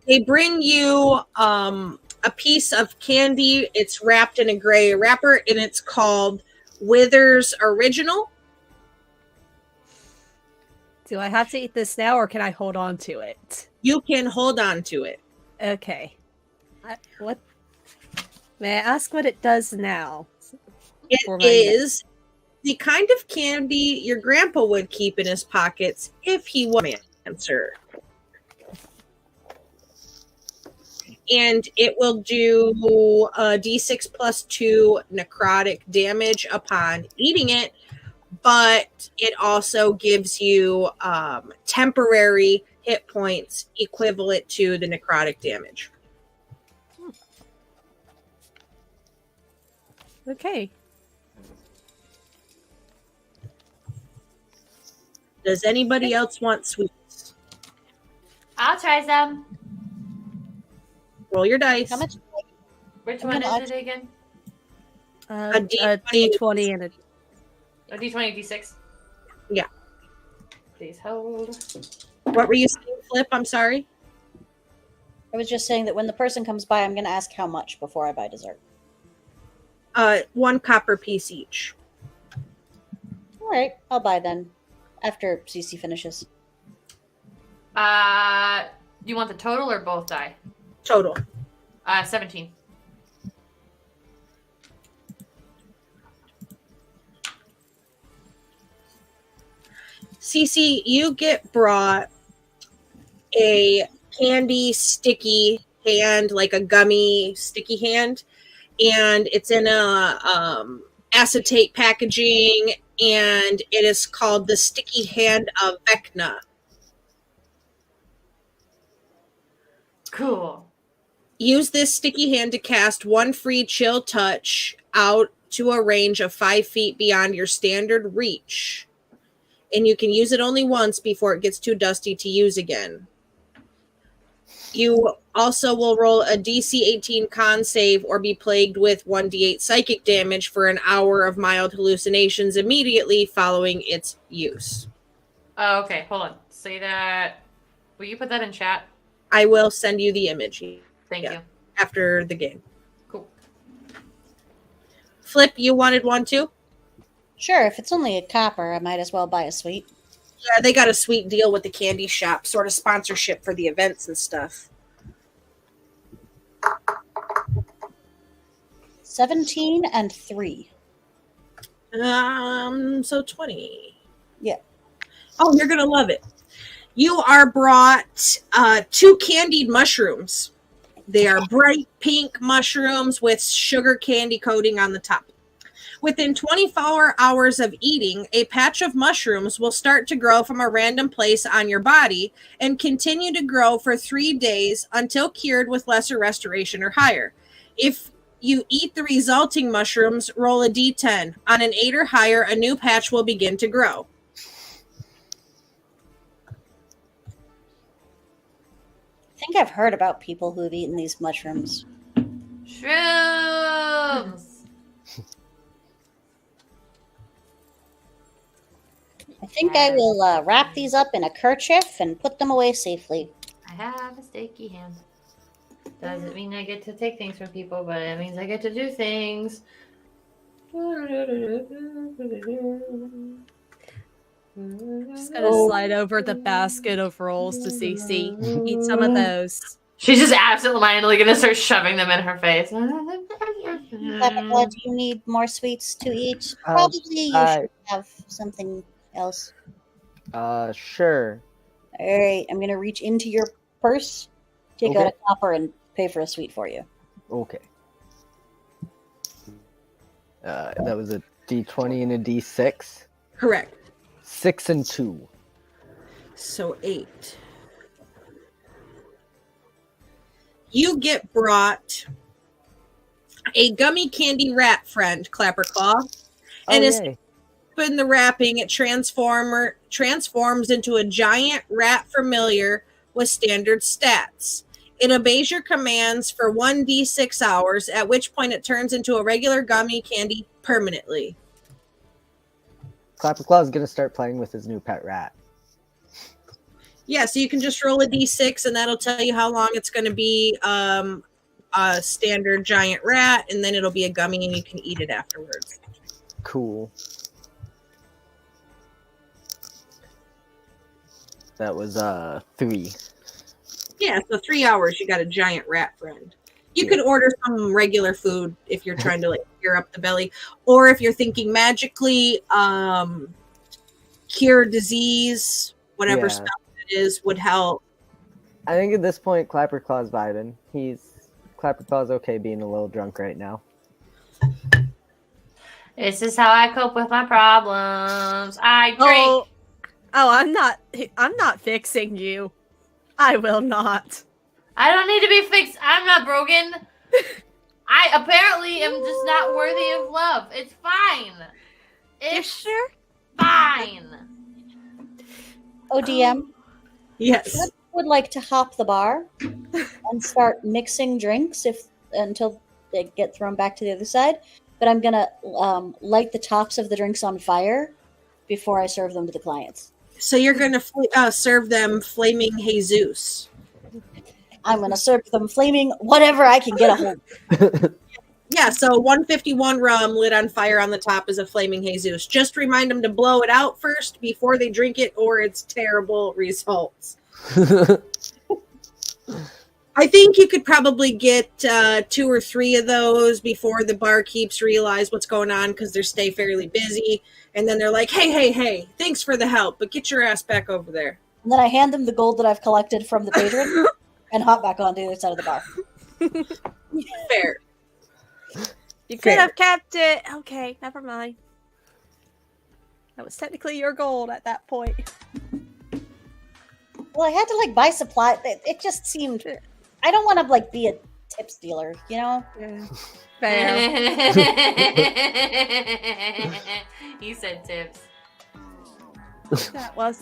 They bring you a piece of candy. It's wrapped in a gray wrapper, and it's called Withers Original. Do I have to eat this now, or can I hold on to it? You can hold on to it. Okay. What? May I ask what it does now? for It my next- is the kind of candy your grandpa would keep in his pockets if he was a mancer. And it will do d6 plus 2 necrotic damage upon eating it, but it also gives you temporary hit points equivalent to the necrotic damage. Okay. Does anybody else want sweets? I'll try some. Roll your dice. How much? Which I'm one gonna is it again? A D20 and a A D20, D6? Yeah. Please hold. What were you saying, Flip? I'm sorry. I was just saying that when the person comes by, I'm going to ask how much before I buy dessert. 1 copper piece each. All right, I'll buy then after CC finishes. You want the total or both die? Total. 17. Cece, you get brought a candy sticky hand, like a gummy sticky hand, and it's in a acetate packaging, and it is called the Sticky Hand of Vecna. Cool. Use this sticky hand to cast 1 free chill touch out to a range of 5 feet beyond your standard reach. And you can use it only once before it gets too dusty to use again. You also will roll a DC 18 con save or be plagued with 1d8 psychic damage for an hour of mild hallucinations immediately following its use. Oh, okay, hold on. Say that. Will you put that in chat? I will send you the image Thank you. after the game. Cool. Flip, you wanted one too? Sure, if it's only a copper, I might as well buy a sweet. Yeah, they got a sweet deal with the candy shop, sort of sponsorship for the events and stuff. 17 and 3. So 20. Yeah. Oh, you're gonna love it. You are brought 2 candied mushrooms. They are bright pink mushrooms with sugar candy coating on the top. Within 24 hours of eating, a patch of mushrooms will start to grow from a random place on your body and continue to grow for 3 days until cured with lesser restoration or higher. If you eat the resulting mushrooms, roll a d10. On an 8 or higher, a new patch will begin to grow. I think I've heard about people who've eaten these mushrooms. Shrooms! I think I will wrap these up in a kerchief and put them away safely. I have a sticky hand. Doesn't mean I get to take things from people, but it means I get to do things. Just gonna slide over the basket of rolls to CC. Eat some of those. She's just absentmindedly gonna start shoving them in her face. Peppa, do you need more sweets to eat? Probably you should have something else. Sure. All right, I'm gonna reach into your purse, take out a copper, and pay for a sweet for you. Okay. That was a D20 and a D6. Correct. 6 and 2. So 8. You get brought a gummy candy rat friend, Clapperclaw. And as you open the wrapping, it transforms into a giant rat familiar with standard stats. It obeys your commands for 1d6 hours, at which point it turns into a regular gummy candy permanently. Clapperclaw is going to start playing with his new pet rat. Yeah, so you can just roll a d6, and that'll tell you how long it's going to be a standard giant rat, and then it'll be a gummy, and you can eat it afterwards. Cool. That was 3. Yeah, so 3 hours, you got a giant rat friend. You could order some regular food if you're trying to like clear up the belly, or if you're thinking magically cure disease, whatever spell it is would help. I think at this point, Clapperclaw's vibing. Clapperclaw's okay being a little drunk right now. This is how I cope with my problems. I drink. Oh, I'm not fixing you. I will not. I don't need to be fixed. I'm not broken. I apparently am just not worthy of love. It's fine. You It's sure? fine. ODM Yes. would like to hop the bar and start mixing drinks until they get thrown back to the other side. But I'm gonna light the tops of the drinks on fire before I serve them to the clients. So you're going to serve them flaming Jesus. I'm gonna serve them flaming whatever I can get a hold. Yeah, so 151 rum lit on fire on the top is a flaming Jesus. Just remind them to blow it out first before they drink it, or it's terrible results. I think you could probably get 2 or 3 of those before the barkeeps realize what's going on because they stay fairly busy. And then they're like, hey, thanks for the help, but get your ass back over there. And then I hand them the gold that I've collected from the patron and hop back on the other side of the bar. Fair. You Fair. could have kept it. Okay, never mind. That was technically your gold at that point. Well, I had to like buy supply. It just seemed. I don't want to like be a tip stealer, you know. Yeah. Fair. He said tips. That was.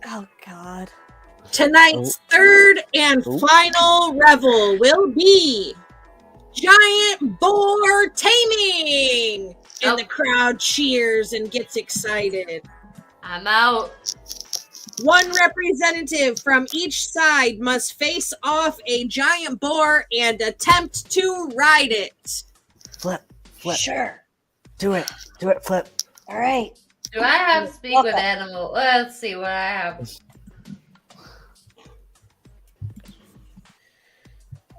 Oh God. Tonight's third and final revel will be giant boar taming. And the crowd cheers and gets excited. I'm out. One representative from each side must face off a giant boar and attempt to ride it. Flip. Sure. Do it, Flip. All right. Do I have speak with animal? Let's see what I have.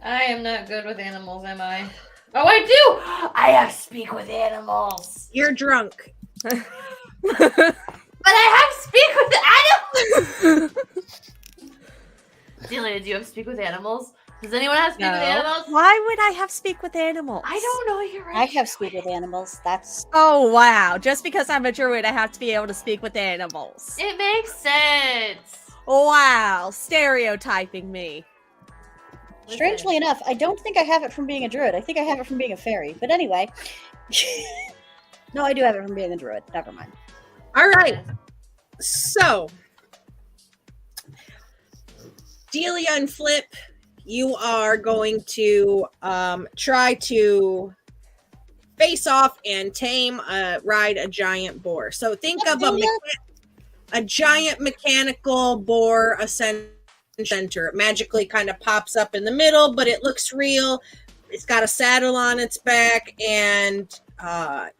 I am not good with animals, am I? Oh, I do! I have speak with animals. You're drunk. But I have speak with animals! Delia, do you have speak with animals? Does anyone have speak with animals? Why would I have speak with animals? I don't know, you're right. I have speak with animals. That's Oh wow! Just because I'm a druid, I have to be able to speak with animals. It makes sense. Wow! Stereotyping me. strangely enough. I don't think I have it from being a druid. I think I have it from being a fairy. But anyway, no, I do have it from being a druid. Never mind. All right. So, Delia and Flip, you are going to try to face off and ride a giant boar. So think of a giant mechanical boar ascension center. It magically kind of pops up in the middle, but it looks real. It's got a saddle on its back, and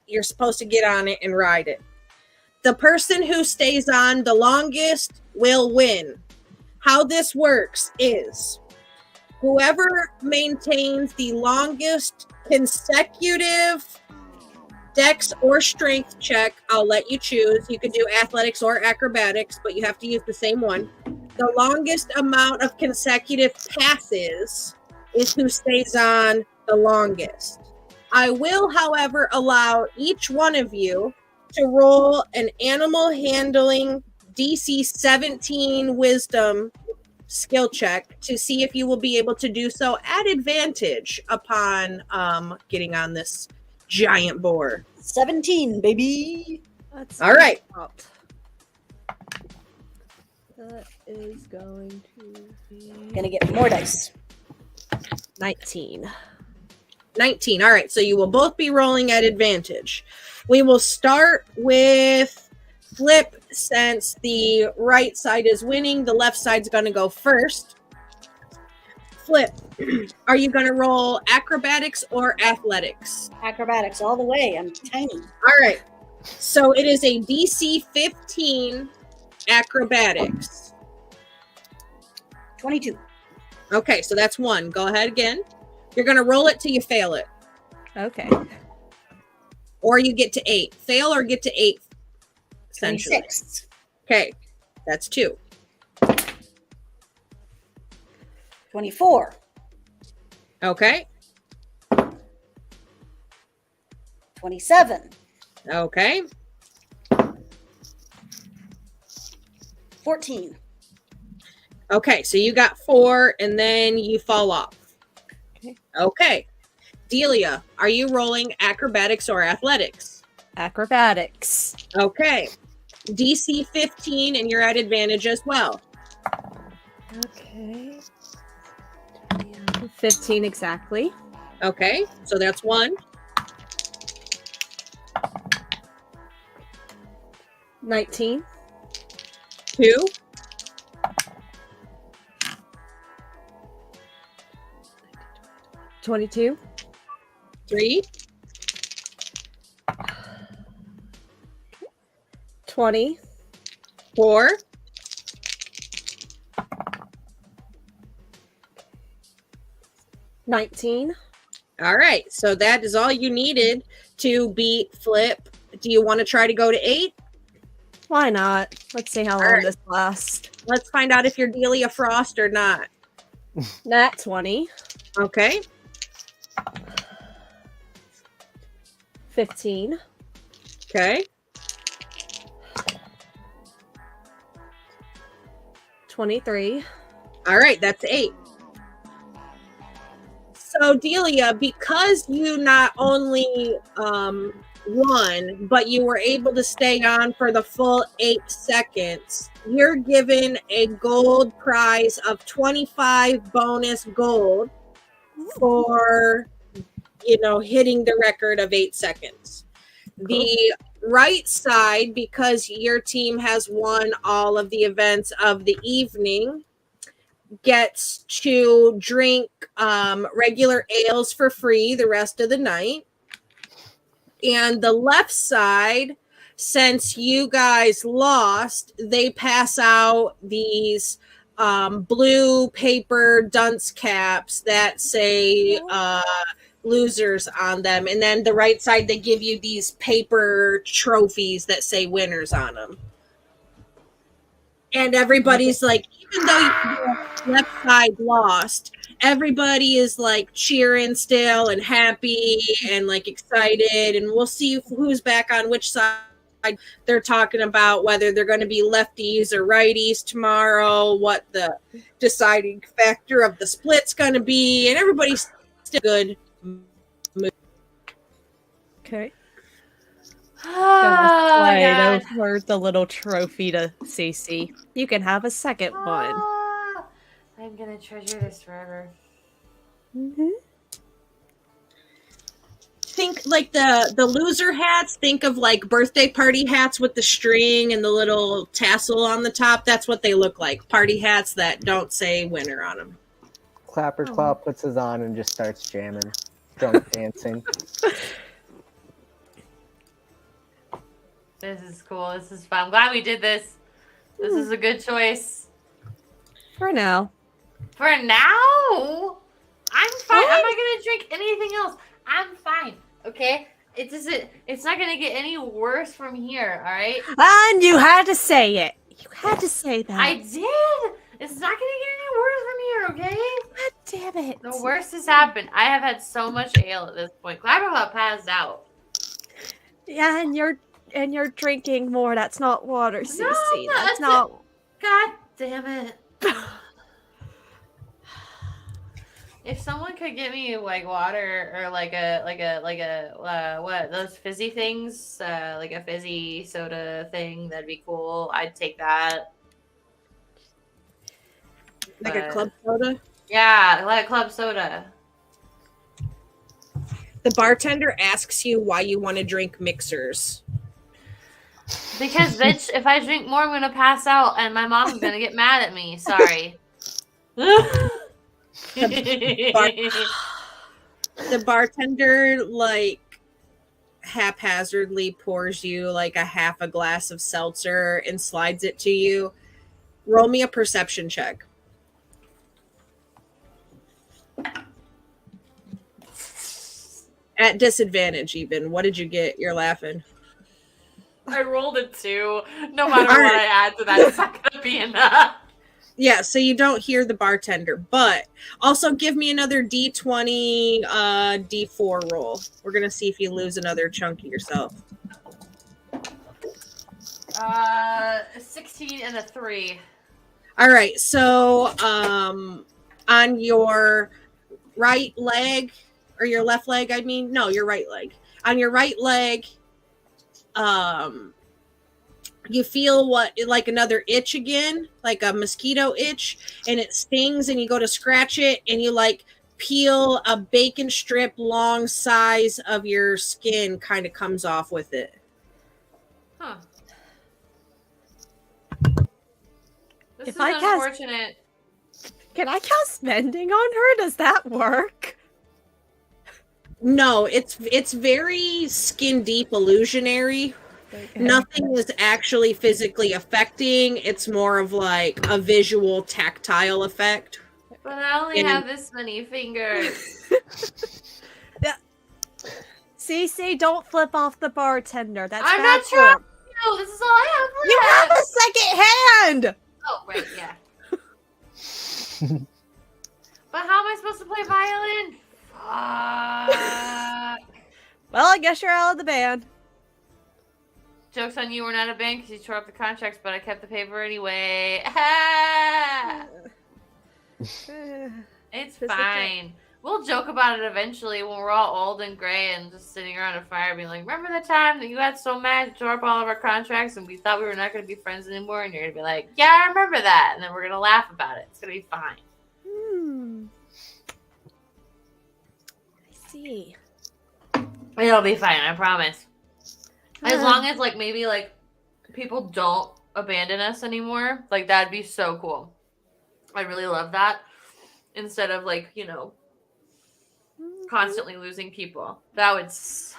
you're supposed to get on it and ride it. The person who stays on the longest will win. How this works is whoever maintains the longest consecutive dex or strength check, I'll let you choose. You can do athletics or acrobatics, but you have to use the same one. The longest amount of consecutive passes is who stays on the longest. I will, however, allow each one of you to roll an animal handling DC 17 wisdom skill check to see if you will be able to do so at advantage upon getting on this giant boar. 17, baby. That's All right. up. That is going to be Gonna get more dice. 19. 19. All right. So you will both be rolling at advantage. We will start with Flip, since the right side is winning. The left side's going to go first. Flip, are you going to roll acrobatics or athletics? Acrobatics all the way. I'm tiny. All right. So it is a DC 15 acrobatics. 22. Okay, so that's one. Go ahead again. You're going to roll it till you fail it. Okay. Or you get to 8. Fail or get to 8. Essentially. 26. Okay. That's 2. 24. Okay. 27. Okay. 14. Okay. So you got 4 and then you fall off. Okay. Okay. Delia, are you rolling acrobatics or athletics? Acrobatics. Okay. DC 15 and you're at advantage as well. Okay. 15 exactly. Okay. So that's 1. 19. 2. 22. 3. 20. 4. 19. All right. So that is all you needed to beat Flip. Do you want to try to go to 8? Why not? Let's see how long Alright. this lasts. Let's find out if you're Delia Frost or not. Nat 20. Okay. 15. Okay. 23. All right. That's 8. So Delia, because you not only won, but you were able to stay on for the full 8 seconds, you're given a gold prize of 25 bonus gold for, hitting the record of 8 seconds. Cool. The right side, because your team has won all of the events of the evening, gets to drink regular ales for free the rest of the night. And the left side, since you guys lost, they pass out these blue paper dunce caps that say losers on them. And then the right side, they give you these paper trophies that say winners on them. And everybody's like, even though your left side lost, everybody is like cheering still and happy and like excited. And we'll see who's back on which side. They're talking about whether they're going to be lefties or righties tomorrow, what the deciding factor of the split's going to be. And everybody's still good. Okay. Oh, Slide God. over the little trophy to Cece. You can have a second one. Ah, I'm gonna treasure this forever. Mm-hmm. Think like the loser hats. Think of like birthday party hats with the string and the little tassel on the top. That's what they look like. Party hats that don't say winner on them. Clapper Claw puts his on and just starts jamming, drunk dancing. This is cool. This is fun. I'm glad we did this. This is a good choice. For now. For now, I'm fine. I'm not gonna drink anything else. I'm fine. Okay? It's not gonna get any worse from here, alright? And you had to say it. You had to say that. I did! It's not gonna get any worse from here, okay? God damn it. The worst has happened. I have had so much ale at this point. Clapperclaw passed out. Yeah, and you're drinking more. That's not water, Cece. No, That's not. God damn it. If someone could get me like water or like a what those fizzy things, like a fizzy soda thing, that'd be cool. I'd take that. Like a But- club soda. Yeah, like a club soda. The bartender asks you why you want to drink mixers. Because bitch, if I drink more, I'm gonna pass out, and my mom's gonna get mad at me. Sorry. The bartender like haphazardly pours you like a half a glass of seltzer and slides it to you. Roll me a perception check. At disadvantage, even. What did you get? You're laughing. I rolled a 2. No matter what I add to that, it's not gonna be enough. Yeah, so you don't hear the bartender, but also give me another D20, D4 roll. We're gonna see if you lose another chunk of yourself. 16 and a 3. All right, so on your right leg, or your left leg, I mean, no, your right leg. On your right leg, you feel like another itch again, like a mosquito itch, and it stings, and you go to scratch it, and you like peel a bacon strip long size of your skin kind of comes off with it. Huh. This If is I cast- unfortunate. Can I cast mending on her? Does that work? No, it's very skin deep illusionary. Okay. Nothing is actually physically affecting. It's more of like a visual tactile effect. But I only And- have this many fingers. Cece, don't flip off the bartender. That's I'm bad not trying form. to. This is all I have left. You have a second hand! Oh, right, yeah. But how am I supposed to play violin? Fuck. Well, I guess you're out of the band. Joke's on you, we're not a band because you tore up the contracts, but I kept the paper anyway. It's Just fine. We'll joke about it eventually when we're all old and gray and just sitting around a fire being like, remember the time that you got so mad you tore up all of our contracts and we thought we were not going to be friends anymore? And you're going to be like, yeah, I remember that. And then we're going to laugh about it. It's going to be fine. I see. It'll be fine, I promise. As Yeah. long as, like, maybe, like, people don't abandon us anymore, like, that'd be so cool. I really love that. Instead of, like, you know, constantly losing people. That would suck.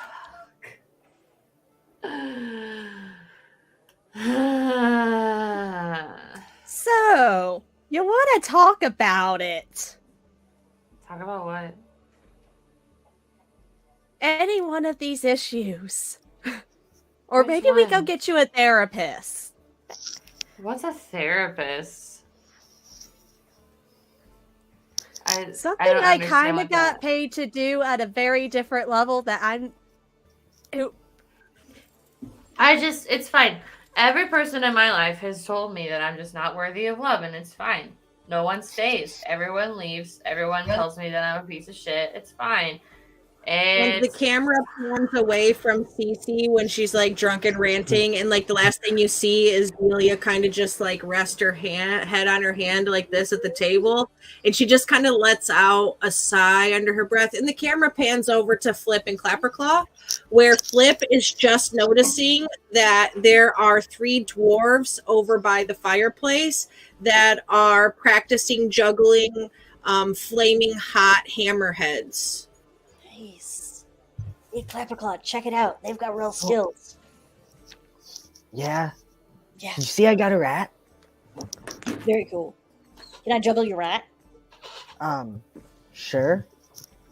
So, you want to talk about it? Talk about what? Any one of these issues. Or Which maybe we go one? get you a therapist. What's a therapist? Something don't I understand kind what of got that- paid to do at a very different level that it's fine. Every person in my life has told me that I'm just not worthy of love, and it's fine. No one stays. Everyone leaves. Everyone tells me that I'm a piece of shit. It's fine. And the camera pans away from Cece when she's like drunk and ranting, and like the last thing you see is Delia kind of just like rest her head on her hand like this at the table, and she just kind of lets out a sigh under her breath. And the camera pans over to Flip and Clapperclaw, where Flip is just noticing that there are 3 dwarves over by the fireplace that are practicing juggling flaming hot hammerheads. Nice. Hey, Clapperclaw, check it out. They've got real skills. Yeah. Yeah, You see, I got a rat. very cool. Can I juggle your rat? Sure.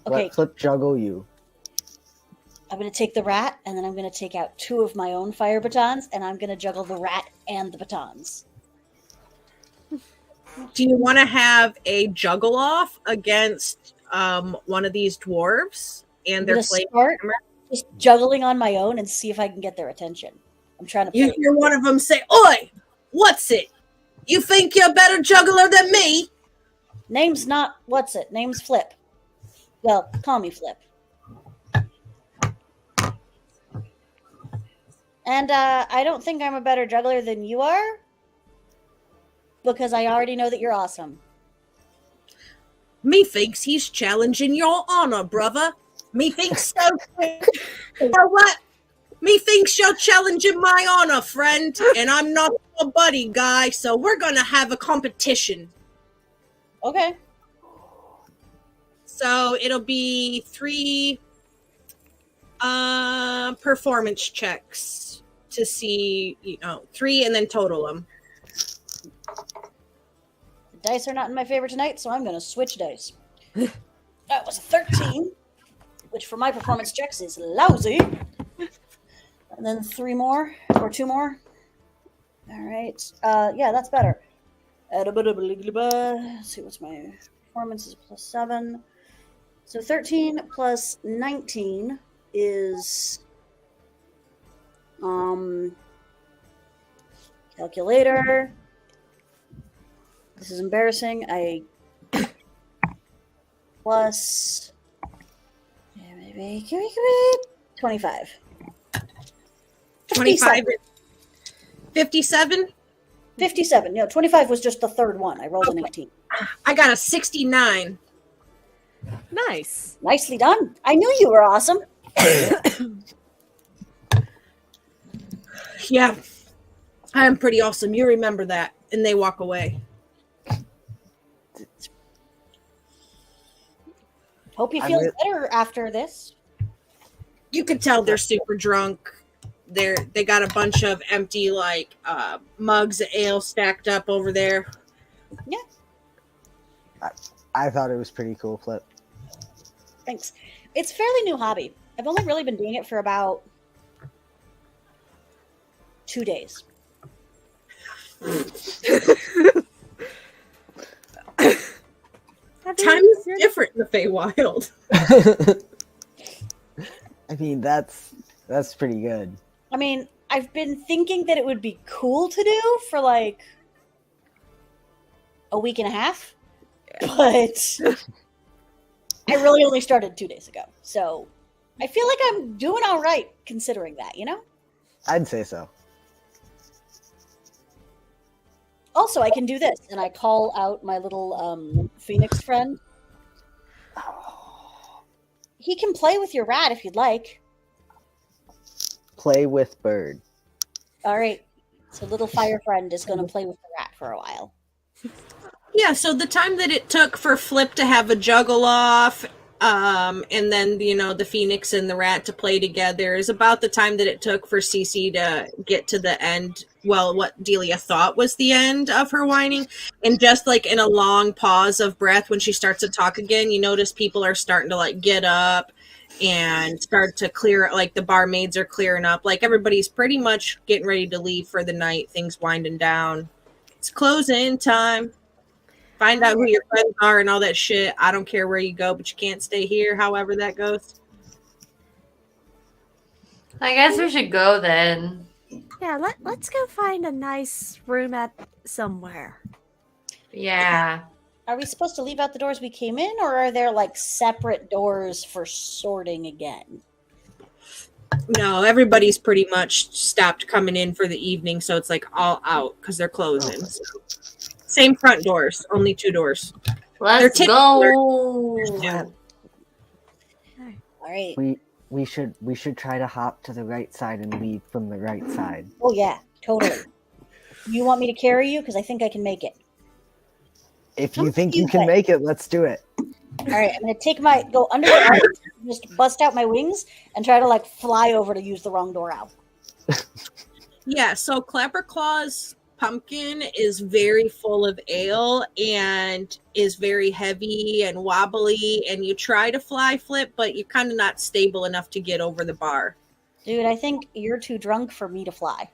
Okay, Let Flip juggle you. I'm going to take the rat, and then I'm going to take out 2 of my own fire batons, and I'm going to juggle the rat and the batons. Do you want to have a juggle off against one of these dwarves and I'm their going to flame start hammer? just juggling on my own and see if I can get their attention. I'm trying to You play. hear one of them say, "Oi, what's it? You think you're a better juggler than me?" Name's not what's it. Name's Flip. Well, call me Flip. And I don't think I'm a better juggler than you are, because I already know that you're awesome. Methinks he's challenging your honor, brother. Methinks so. You know what? Methinks you're challenging my honor, friend, and I'm not a buddy guy, so we're gonna have a competition. Okay. So it'll be 3 performance checks to see, 3 and then total them. The dice are not in my favor tonight, so I'm going to switch dice. That was a 13. which for my performance checks is lousy. And then 3 more, or 2 more. All right. Yeah, that's better. Let's see, what's my performance is +7. So 13 plus 19 is calculator. This is embarrassing. Plus maybe 25. 25. 57. 57. No, 25 was just the third one. I rolled an 18. I got a 69. Nice. Nicely done. I knew you were awesome. Yeah. I'm pretty awesome. You remember that. And they walk away. Hope you feel better after this. You could tell they're super drunk. They got a bunch of empty mugs of ale stacked up over there. Yeah. I thought it was pretty cool, Flip. Thanks. It's a fairly new hobby. I've only really been doing it for about 2 days. Time is different in the Feywild. I mean, that's pretty good. I mean, I've been thinking that it would be cool to do for like a week and a half, but I really only started 2 days ago. So I feel like I'm doing all right considering that, you know? I'd say so. Also, I can do this, and I call out my little Phoenix friend. He can play with your rat if you'd like. Play with bird. All right. So little fire friend is going to play with the rat for a while. Yeah, so the time that it took for Flip to have a juggle off, and then, the Phoenix and the rat to play together is about the time that it took for Cece to get to the end. Well, what Delia thought was the end of her whining. And just like in a long pause of breath, when she starts to talk again, you notice people are starting to get up and start to clear, the barmaids are clearing up. Everybody's pretty much getting ready to leave for the night. Things winding down. It's closing time. Find out who your friends are and all that shit. I don't care where you go, but you can't stay here, however that goes. I guess we should go then. Yeah, let's go find a nice room at somewhere. Yeah. Are we supposed to leave out the doors we came in, or are there separate doors for sorting again? No, everybody's pretty much stopped coming in for the evening, so it's all out because they're closing. So. Same front doors, only 2 doors. Let's go. Yeah. All right. We should try to hop to the right side and leave from the right side. Oh yeah, totally. You want me to carry you? Because I think I can make it. If you think you can make it, let's do it. All right, I'm gonna go under the arms, just bust out my wings, and try to fly over to use the wrong door out. Yeah, so Clapperclaw's pumpkin is very full of ale and is very heavy and wobbly, and you try to fly Flip, but you're kind of not stable enough to get over the bar. Dude, I think you're too drunk for me to fly.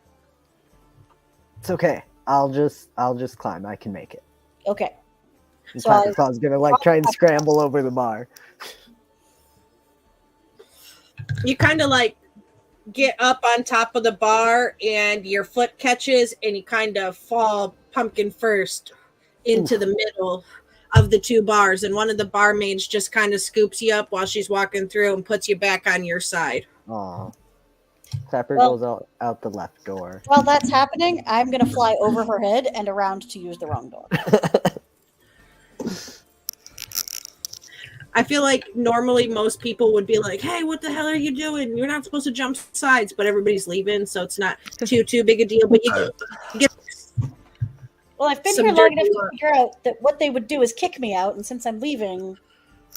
It's okay. I'll just climb. I can make it. Okay. So Clapperclaw's gonna try and scramble over the bar. You kind of get up on top of the bar and your foot catches and you kind of fall pumpkin first into the middle of the 2 bars, and one of the barmaids just kind of scoops you up while she's walking through and puts you back on your side. Aw. Clapper goes out the left door. While that's happening, I'm going to fly over her head and around to use the wrong door. I feel like normally most people would be like, hey, what the hell are you doing? You're not supposed to jump sides, but everybody's leaving, so it's not too big a deal. But you get Well, I've been here long enough to figure out that what they would do is kick me out, and since I'm leaving,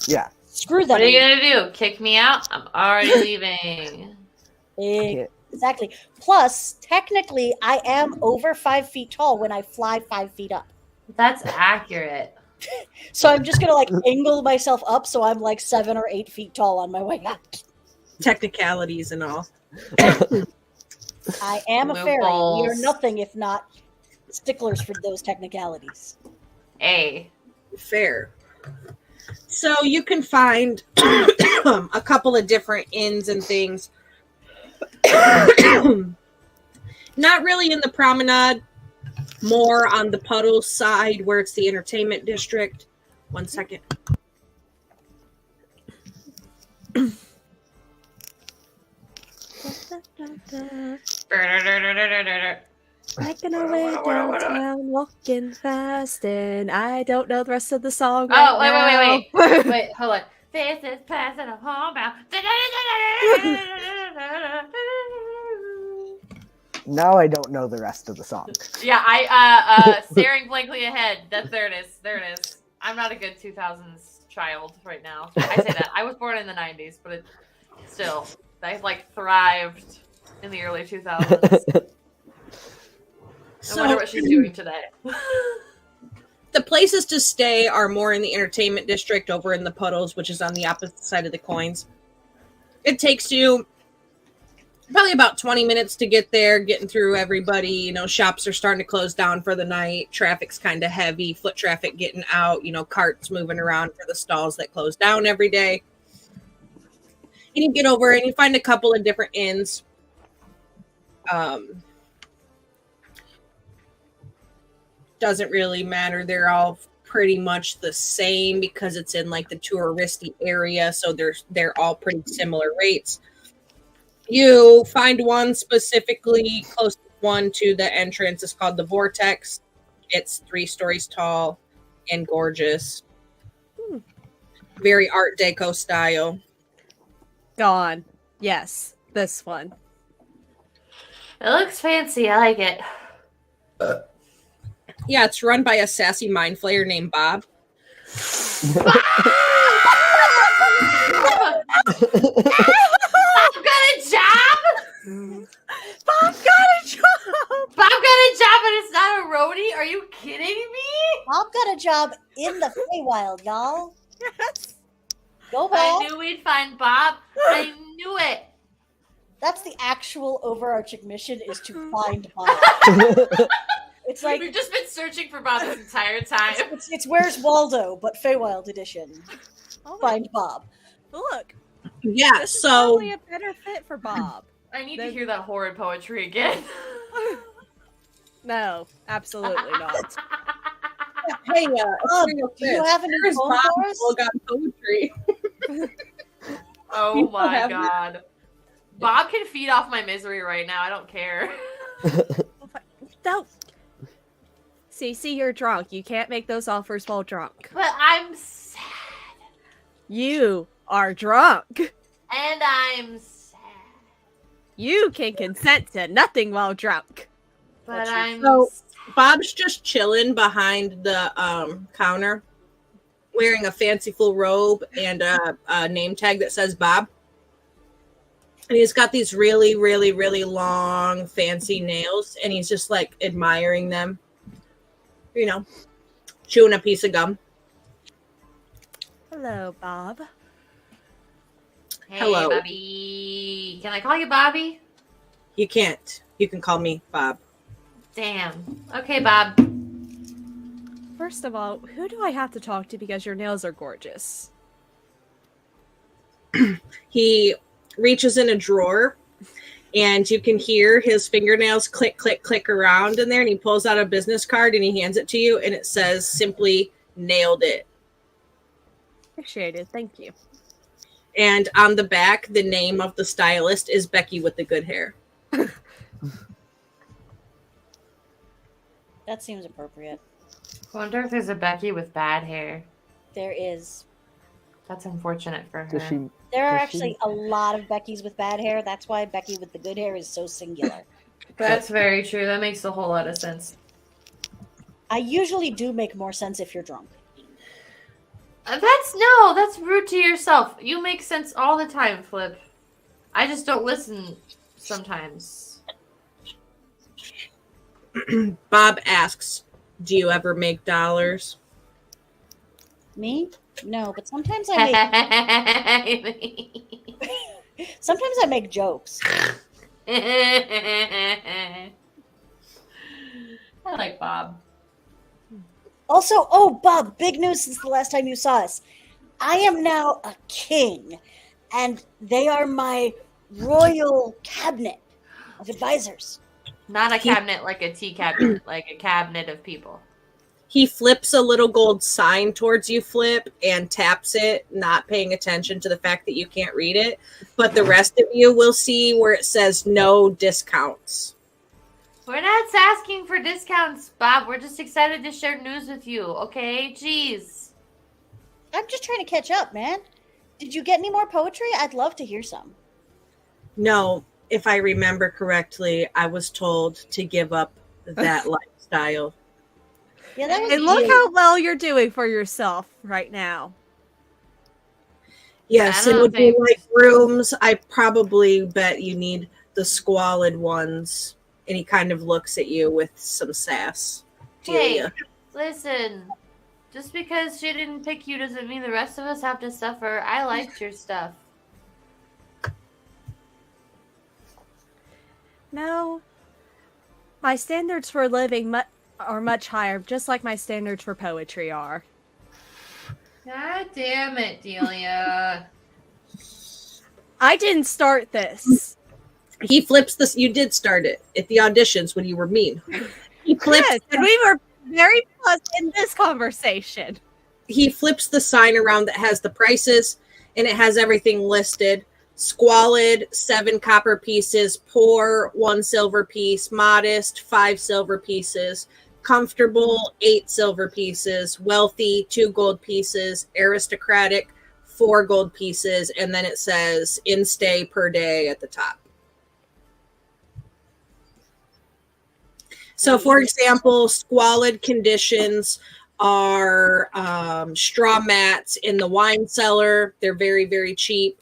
yeah, screw them. What are you gonna do? Kick me out? I'm already leaving. Exactly. Plus, technically, I am over 5 feet tall when I fly 5 feet up. That's accurate. So I'm just gonna like angle myself up so I'm like 7 or 8 feet tall on my way out. Technicalities and all. I am a fairy. We are Loopholes. nothing if not sticklers for those technicalities. Fair. So you can find a couple of different inns and things. Not really in the promenade, more on the puddle side where it's the entertainment district. 1 second. Making our way downtown, walking fast, and I don't know the rest of the song. Oh, right wait, now. wait, hold on. This is passing a homebound. Now I don't know the rest of the song. Yeah, I staring blankly ahead. There it is. I'm not a good 2000s child right now. I say that. I was born in the 90s, but it still, I like thrived in the early 2000s. I wonder what she's doing today. The places to stay are more in the entertainment district over in the puddles, which is on the opposite side of the coins. It takes you probably about 20 minutes to get there, getting through everybody. You know, shops are starting to close down for the night. Traffic's kind of heavy. Foot traffic getting out. You know, carts moving around for the stalls that close down every day. And you get over and you find a couple of different inns. Doesn't really matter. They're all pretty much the same because it's in like the touristy area. So they're all pretty similar rates. You find one specifically close one to the entrance. It's called the Vortex. It's 3 stories tall and gorgeous. Very Art Deco style. Gone. Yes, this one. It looks fancy. I like it. Yeah, it's run by a sassy mind flayer named Bob. Bob got a job? Bob got a job! Bob got a job and it's not a roadie? Are you kidding me? Bob got a job in the Feywild, y'all. Yes. Go I Bob. knew we'd find Bob. I knew it. That's the actual overarching mission is to find Bob. It's like We've just been searching for Bob this entire time. it's Where's Waldo, but Feywild edition. Oh my, Find Bob. look. Yeah, This is so probably a better fit for Bob. I need to hear that horrid poetry again. No, absolutely not. hey, Bob, do you have any Here's poem Bob for us? who got poetry. Oh You my have- god. Bob can feed off my misery right now. I don't care. No. Cece, you're drunk. You can't make those offers while drunk. But I'm sad. You are drunk. And I'm sad. You can consent to nothing while drunk. But I'm So- sad. Bob's just chilling behind the counter, wearing a fanciful robe and a name tag that says Bob. And he's got these really, really, really long, fancy nails, and he's just like admiring them. You know, chewing a piece of gum. Hello, Bob. Hey, Hello. Bobby. Can I call you Bobby? You can't. You can call me Bob. Damn. Okay, Bob. First of all, who do I have to talk to because your nails are gorgeous? He reaches in a drawer, and you can hear his fingernails click, click, click around in there, and he pulls out a business card and he hands it to you, and it says simply, nailed it. Appreciate it. Thank you. And on the back, the name of the stylist is Becky with the good hair. That seems appropriate. I wonder if there's a Becky with bad hair. There is. That's unfortunate for her. Does she? There are Does she- actually a lot of Beckys with bad hair. That's why Becky with the good hair is so singular. That's very true. That makes a whole lot of sense. I usually do make more sense if you're drunk. That's rude to yourself. You make sense all the time, Flip. I just don't listen sometimes. Bob asks, do you ever make dollars? Me? No, but sometimes I make jokes. I like Bob. Also, oh Bob, big news since the last time you saw us. I am now a king, and they are my royal cabinet of advisors. Not a cabinet like a tea cabinet, like a cabinet of people. He flips a little gold sign towards you, Flip, and taps it, not paying attention to the fact that you can't read it. But the rest of you will see where it says no discounts. We're not asking for discounts, Bob. We're just excited to share news with you, okay? Jeez. I'm just trying to catch up, man. Did you get any more poetry? I'd love to hear some. No, if I remember correctly, I was told to give up that lifestyle. Yeah, that was And look you. how well you're doing for yourself right now. Yes, I and don't would you think- like rooms? I probably bet you need the squalid ones. And he kind of looks at you with some sass. Hey, Delia. listen. Just because she didn't pick you doesn't mean the rest of us have to suffer. I liked your stuff. No. My standards for living are much higher, just like my standards for poetry are. God damn it, Delia. I didn't start this. He flips this. You did start it at the auditions when you were mean. He flips. Yes, and we were very close in this conversation. He flips the sign around that has the prices, and it has everything listed. Squalid, 7 copper pieces. Poor, 1 silver piece. Modest, 5 silver pieces. Comfortable, 8 silver pieces. Wealthy, 2 gold pieces. Aristocratic, 4 gold pieces. And then it says in stay per day at the top. So, for example, squalid conditions are straw mats in the wine cellar. They're very, very cheap.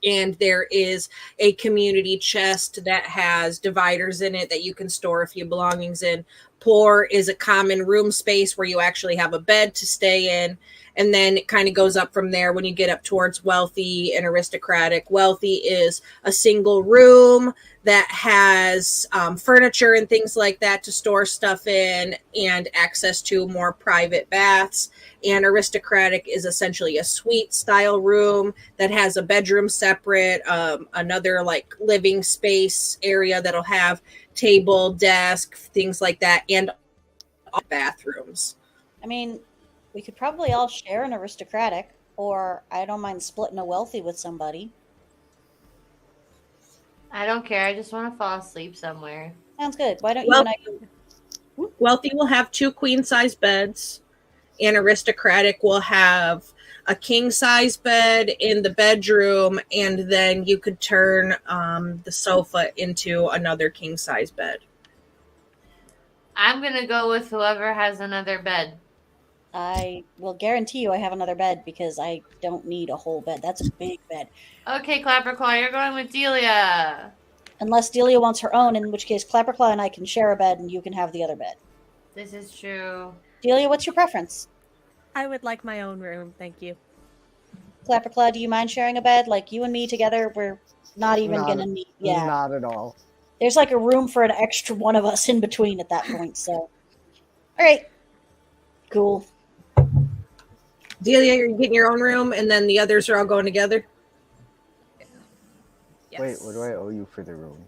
And there is a community chest that has dividers in it that you can store a few belongings in. Poor is a common room space where you actually have a bed to stay in. And then it kind of goes up from there when you get up towards wealthy and aristocratic. Wealthy is a single room that has furniture and things like that to store stuff in and access to more private baths. And aristocratic is essentially a suite style room that has a bedroom separate, another like living space area that'll have table, desk, things like that, and bathrooms. I mean, we could probably all share an aristocratic, or I don't mind splitting a wealthy with somebody. I don't care. I just want to fall asleep somewhere. Sounds good. Why don't you Well- and I go? Wealthy will have 2 queen size beds, and aristocratic will have a king size bed in the bedroom, and then you could turn the sofa into another king size bed. I'm going to go with whoever has another bed. I will guarantee you I have another bed because I don't need a whole bed. That's a big bed. Okay, Clapperclaw, you're going with Delia. Unless Delia wants her own, in which case Clapperclaw and I can share a bed and you can have the other bed. This is true. Delia, what's your preference? I would like my own room, thank you. Clapperclaw, do you mind sharing a bed? Like you and me together, we're not even Not- gonna need. Yeah, Not at all. there's like a room for an extra one of us in between at that point. So, all right, cool. Delia, you're getting your own room, and then the others are all going together. Yes. Wait, what do I owe you for the room?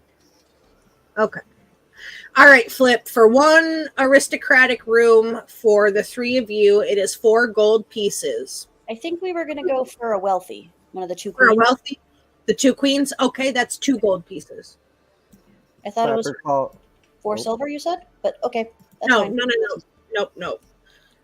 Okay. All right, Flip. For 1 aristocratic room for the 3 of you, it is 4 gold pieces. I think we were gonna go for a wealthy, one of the 2 For a queens. wealthy, the 2 queens. Okay, that's 2 gold pieces. I thought it was Clapperclaw. 4 Nope. silver. You said, but okay, that's No, fine. no. Nope.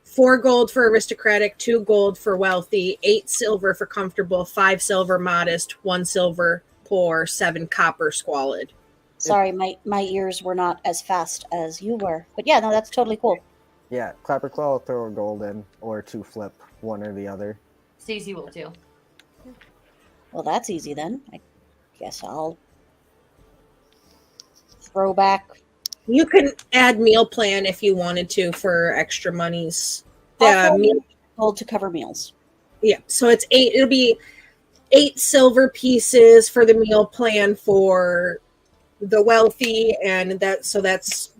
4 gold for aristocratic, 2 gold for wealthy, 8 silver for comfortable, 5 silver modest, 1 silver poor, 7 copper squalid. Sorry, my ears were not as fast as you were, but yeah, no, that's totally cool. Yeah, Clapperclaw will throw a gold in, or 2 flip, one or the other. Cece will too. Well, that's easy then. I guess I'll throw back. You can add meal plan if you wanted to for extra monies. I'll throw Meal gold to cover meals. Yeah, so it's 8. It'll be 8 silver pieces for the meal plan for the wealthy, and that's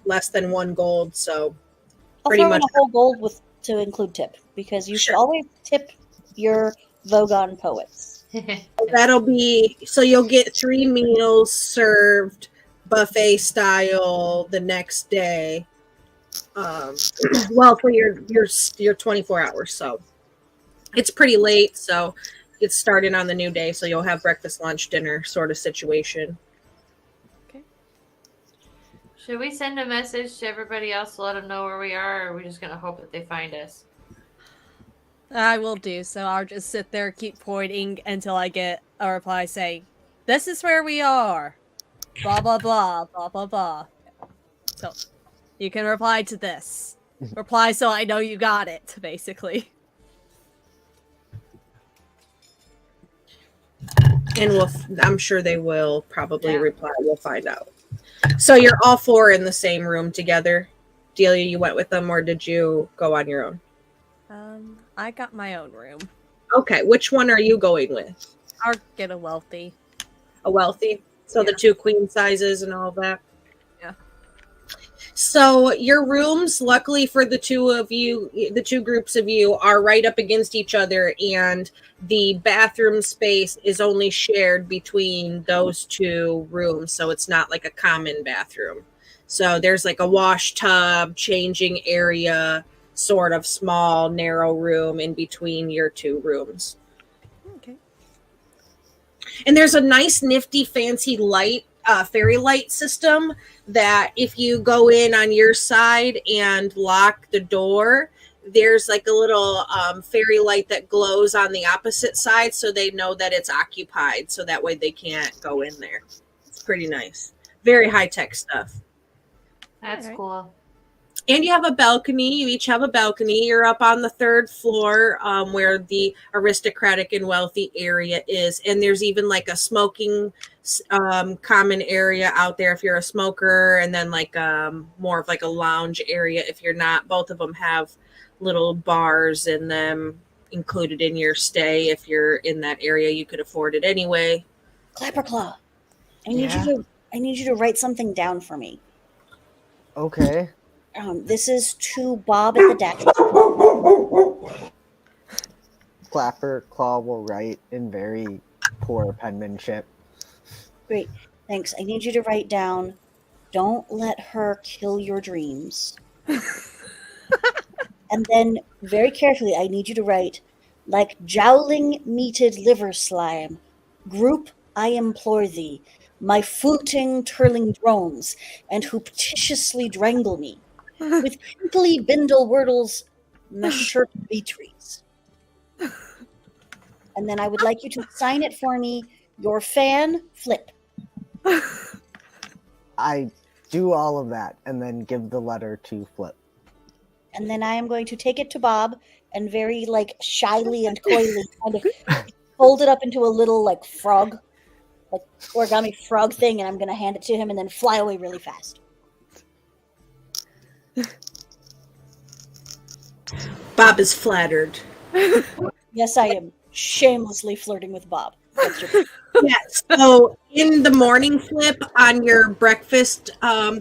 less than 1 gold. So I'll pretty throw in much a whole gold to include tip, because you should Sure. always tip your Vogon poets. that'll be, so you'll get 3 meals served buffet style the next day. Well, for your 24 hours. So it's pretty late, so it's starting on the new day. So you'll have breakfast, lunch, dinner sort of situation. Should we send a message to everybody else to let them know where we are, or are we just going to hope that they find us? I will do so. I'll just sit there, keep pointing until I get a reply saying, "This is where we are." Blah blah blah blah blah blah. So you can reply to this. Reply so I know you got it, basically. And I'm sure they will probably Yeah. reply. We'll find out. So you're all 4 in the same room together. Delia, you went with them, or did you go on your own? I got my own room. Okay, which one are you going with? I'll get a wealthy. A wealthy? So the 2 queen sizes and all of that? Yeah. So your rooms, luckily for the 2 of you, the 2 groups of you, are right up against each other, and the bathroom space is only shared between those 2 rooms, so it's not like a common bathroom. So there's like a wash tub, changing area, sort of small, narrow room in between your 2 rooms. Okay. And there's a nice, nifty, fancy light, fairy light system that if you go in on your side and lock the door, there's like a little fairy light that glows on the opposite side, so they know that it's occupied, so that way they can't go in there. It's pretty nice. Very high-tech stuff. That's Alright. cool. And you have a balcony. You each have a balcony. You're up on the 3rd floor, where the aristocratic and wealthy area is. And there's even like a smoking common area out there if you're a smoker, and then like more of like a lounge area if you're not. Both of them have little bars in them included in your stay. If you're in that area, you could afford it anyway. Clapperclaw, I need you to write something down for me. Okay. This is to Bob at the deck. Clapper Claw will write in very poor penmanship. Great, thanks. I need you to write down, "Don't let her kill your dreams." And then, very carefully, I need you to write, "Like jowling meated liver slime, group I implore thee, my footing turling drones, and who petitiously drangle me, with crinkly bindle wordles, meshirt beatrice." And then I would like you to sign it for me, your fan, Flip. I do all of that and then give the letter to Flip. And then I am going to take it to Bob and very, like, shyly and coyly kind of fold it up into a little, like, frog, like, origami frog thing, and I'm going to hand it to him and then fly away really fast. Bob is flattered. Yes, I am shamelessly flirting with Bob. That's your... Yes. So in the morning, Flip, on your breakfast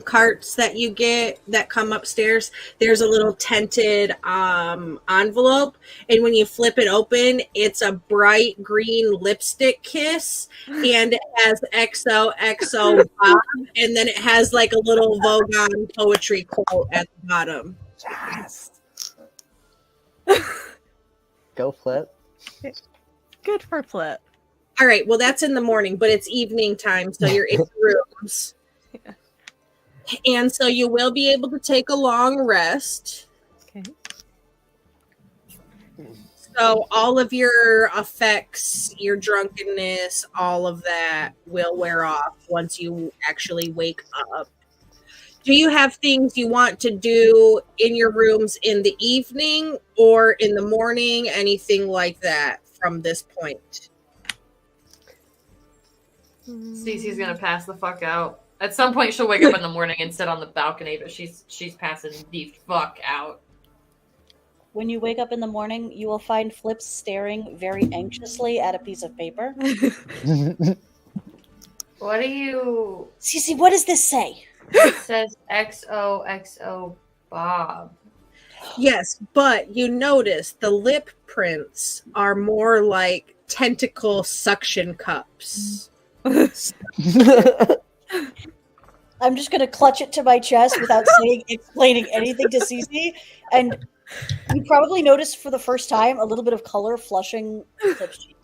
carts that you get that come upstairs, there's a little tinted envelope, and when you flip it open, it's a bright green lipstick kiss, and it has XOXO Bob, and then it has like a little Vogon poetry quote at the bottom. Yes. Go Flip. Good for Flip. All right, well, that's in the morning, but it's evening time, so you're in your rooms. Yeah. And so you will be able to take a long rest. Okay. So all of your effects, your drunkenness, all of that will wear off once you actually wake up. Do you have things you want to do in your rooms in the evening or in the morning? Anything like that from this point? Cece's gonna pass the fuck out. At some point, she'll wake up in the morning and sit on the balcony, but she's passing the fuck out. When you wake up in the morning, you will find Flip staring very anxiously at a piece of paper. What do you? Cece, what does this say? It says XOXO Bob. Yes, but you notice the lip prints are more like tentacle suction cups. I'm just going to clutch it to my chest without explaining anything to Cece. And you probably noticed for the first time a little bit of color flushing Flip's cheek.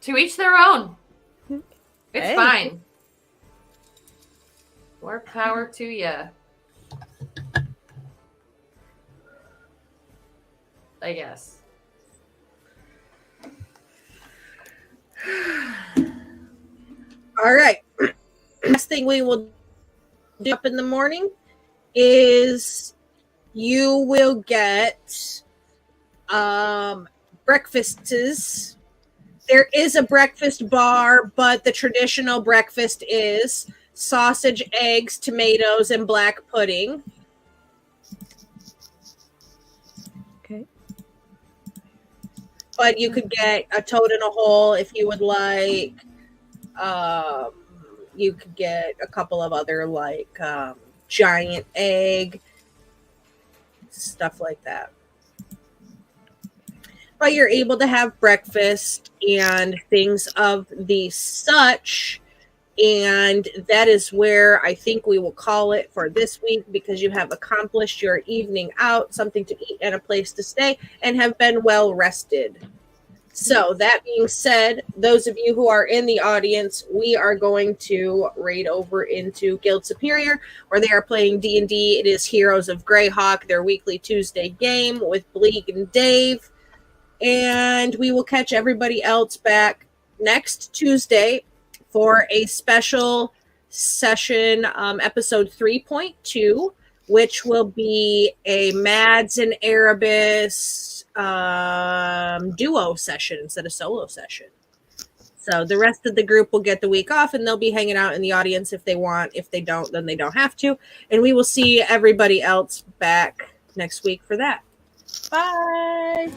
To each their own. It's Hey. fine. More power to ya. I guess. All right. Last thing we will do up in the morning is you will get breakfasts. There is a breakfast bar, but the traditional breakfast is sausage, eggs, tomatoes, and black pudding. Okay. But you could get a toad in a hole if you would like. You could get a couple of other like giant egg, stuff like that. But you're able to have breakfast and things of the such. And that is where I think we will call it for this week, because you have accomplished your evening out, something to eat and a place to stay, and have been well rested. So that being said, those of you who are in the audience, we are going to raid over into Guild Superior, where they are playing D&D. It is Heroes of Greyhawk, their weekly Tuesday game with Bleak and Dave. And we will catch everybody else back next Tuesday for a special session, episode 3.2, which will be a Mads and Erebus duo session instead of solo session. So the rest of the group will get the week off, and they'll be hanging out in the audience if they want. If they don't, then they don't have to. And we will see everybody else back next week for that. Bye.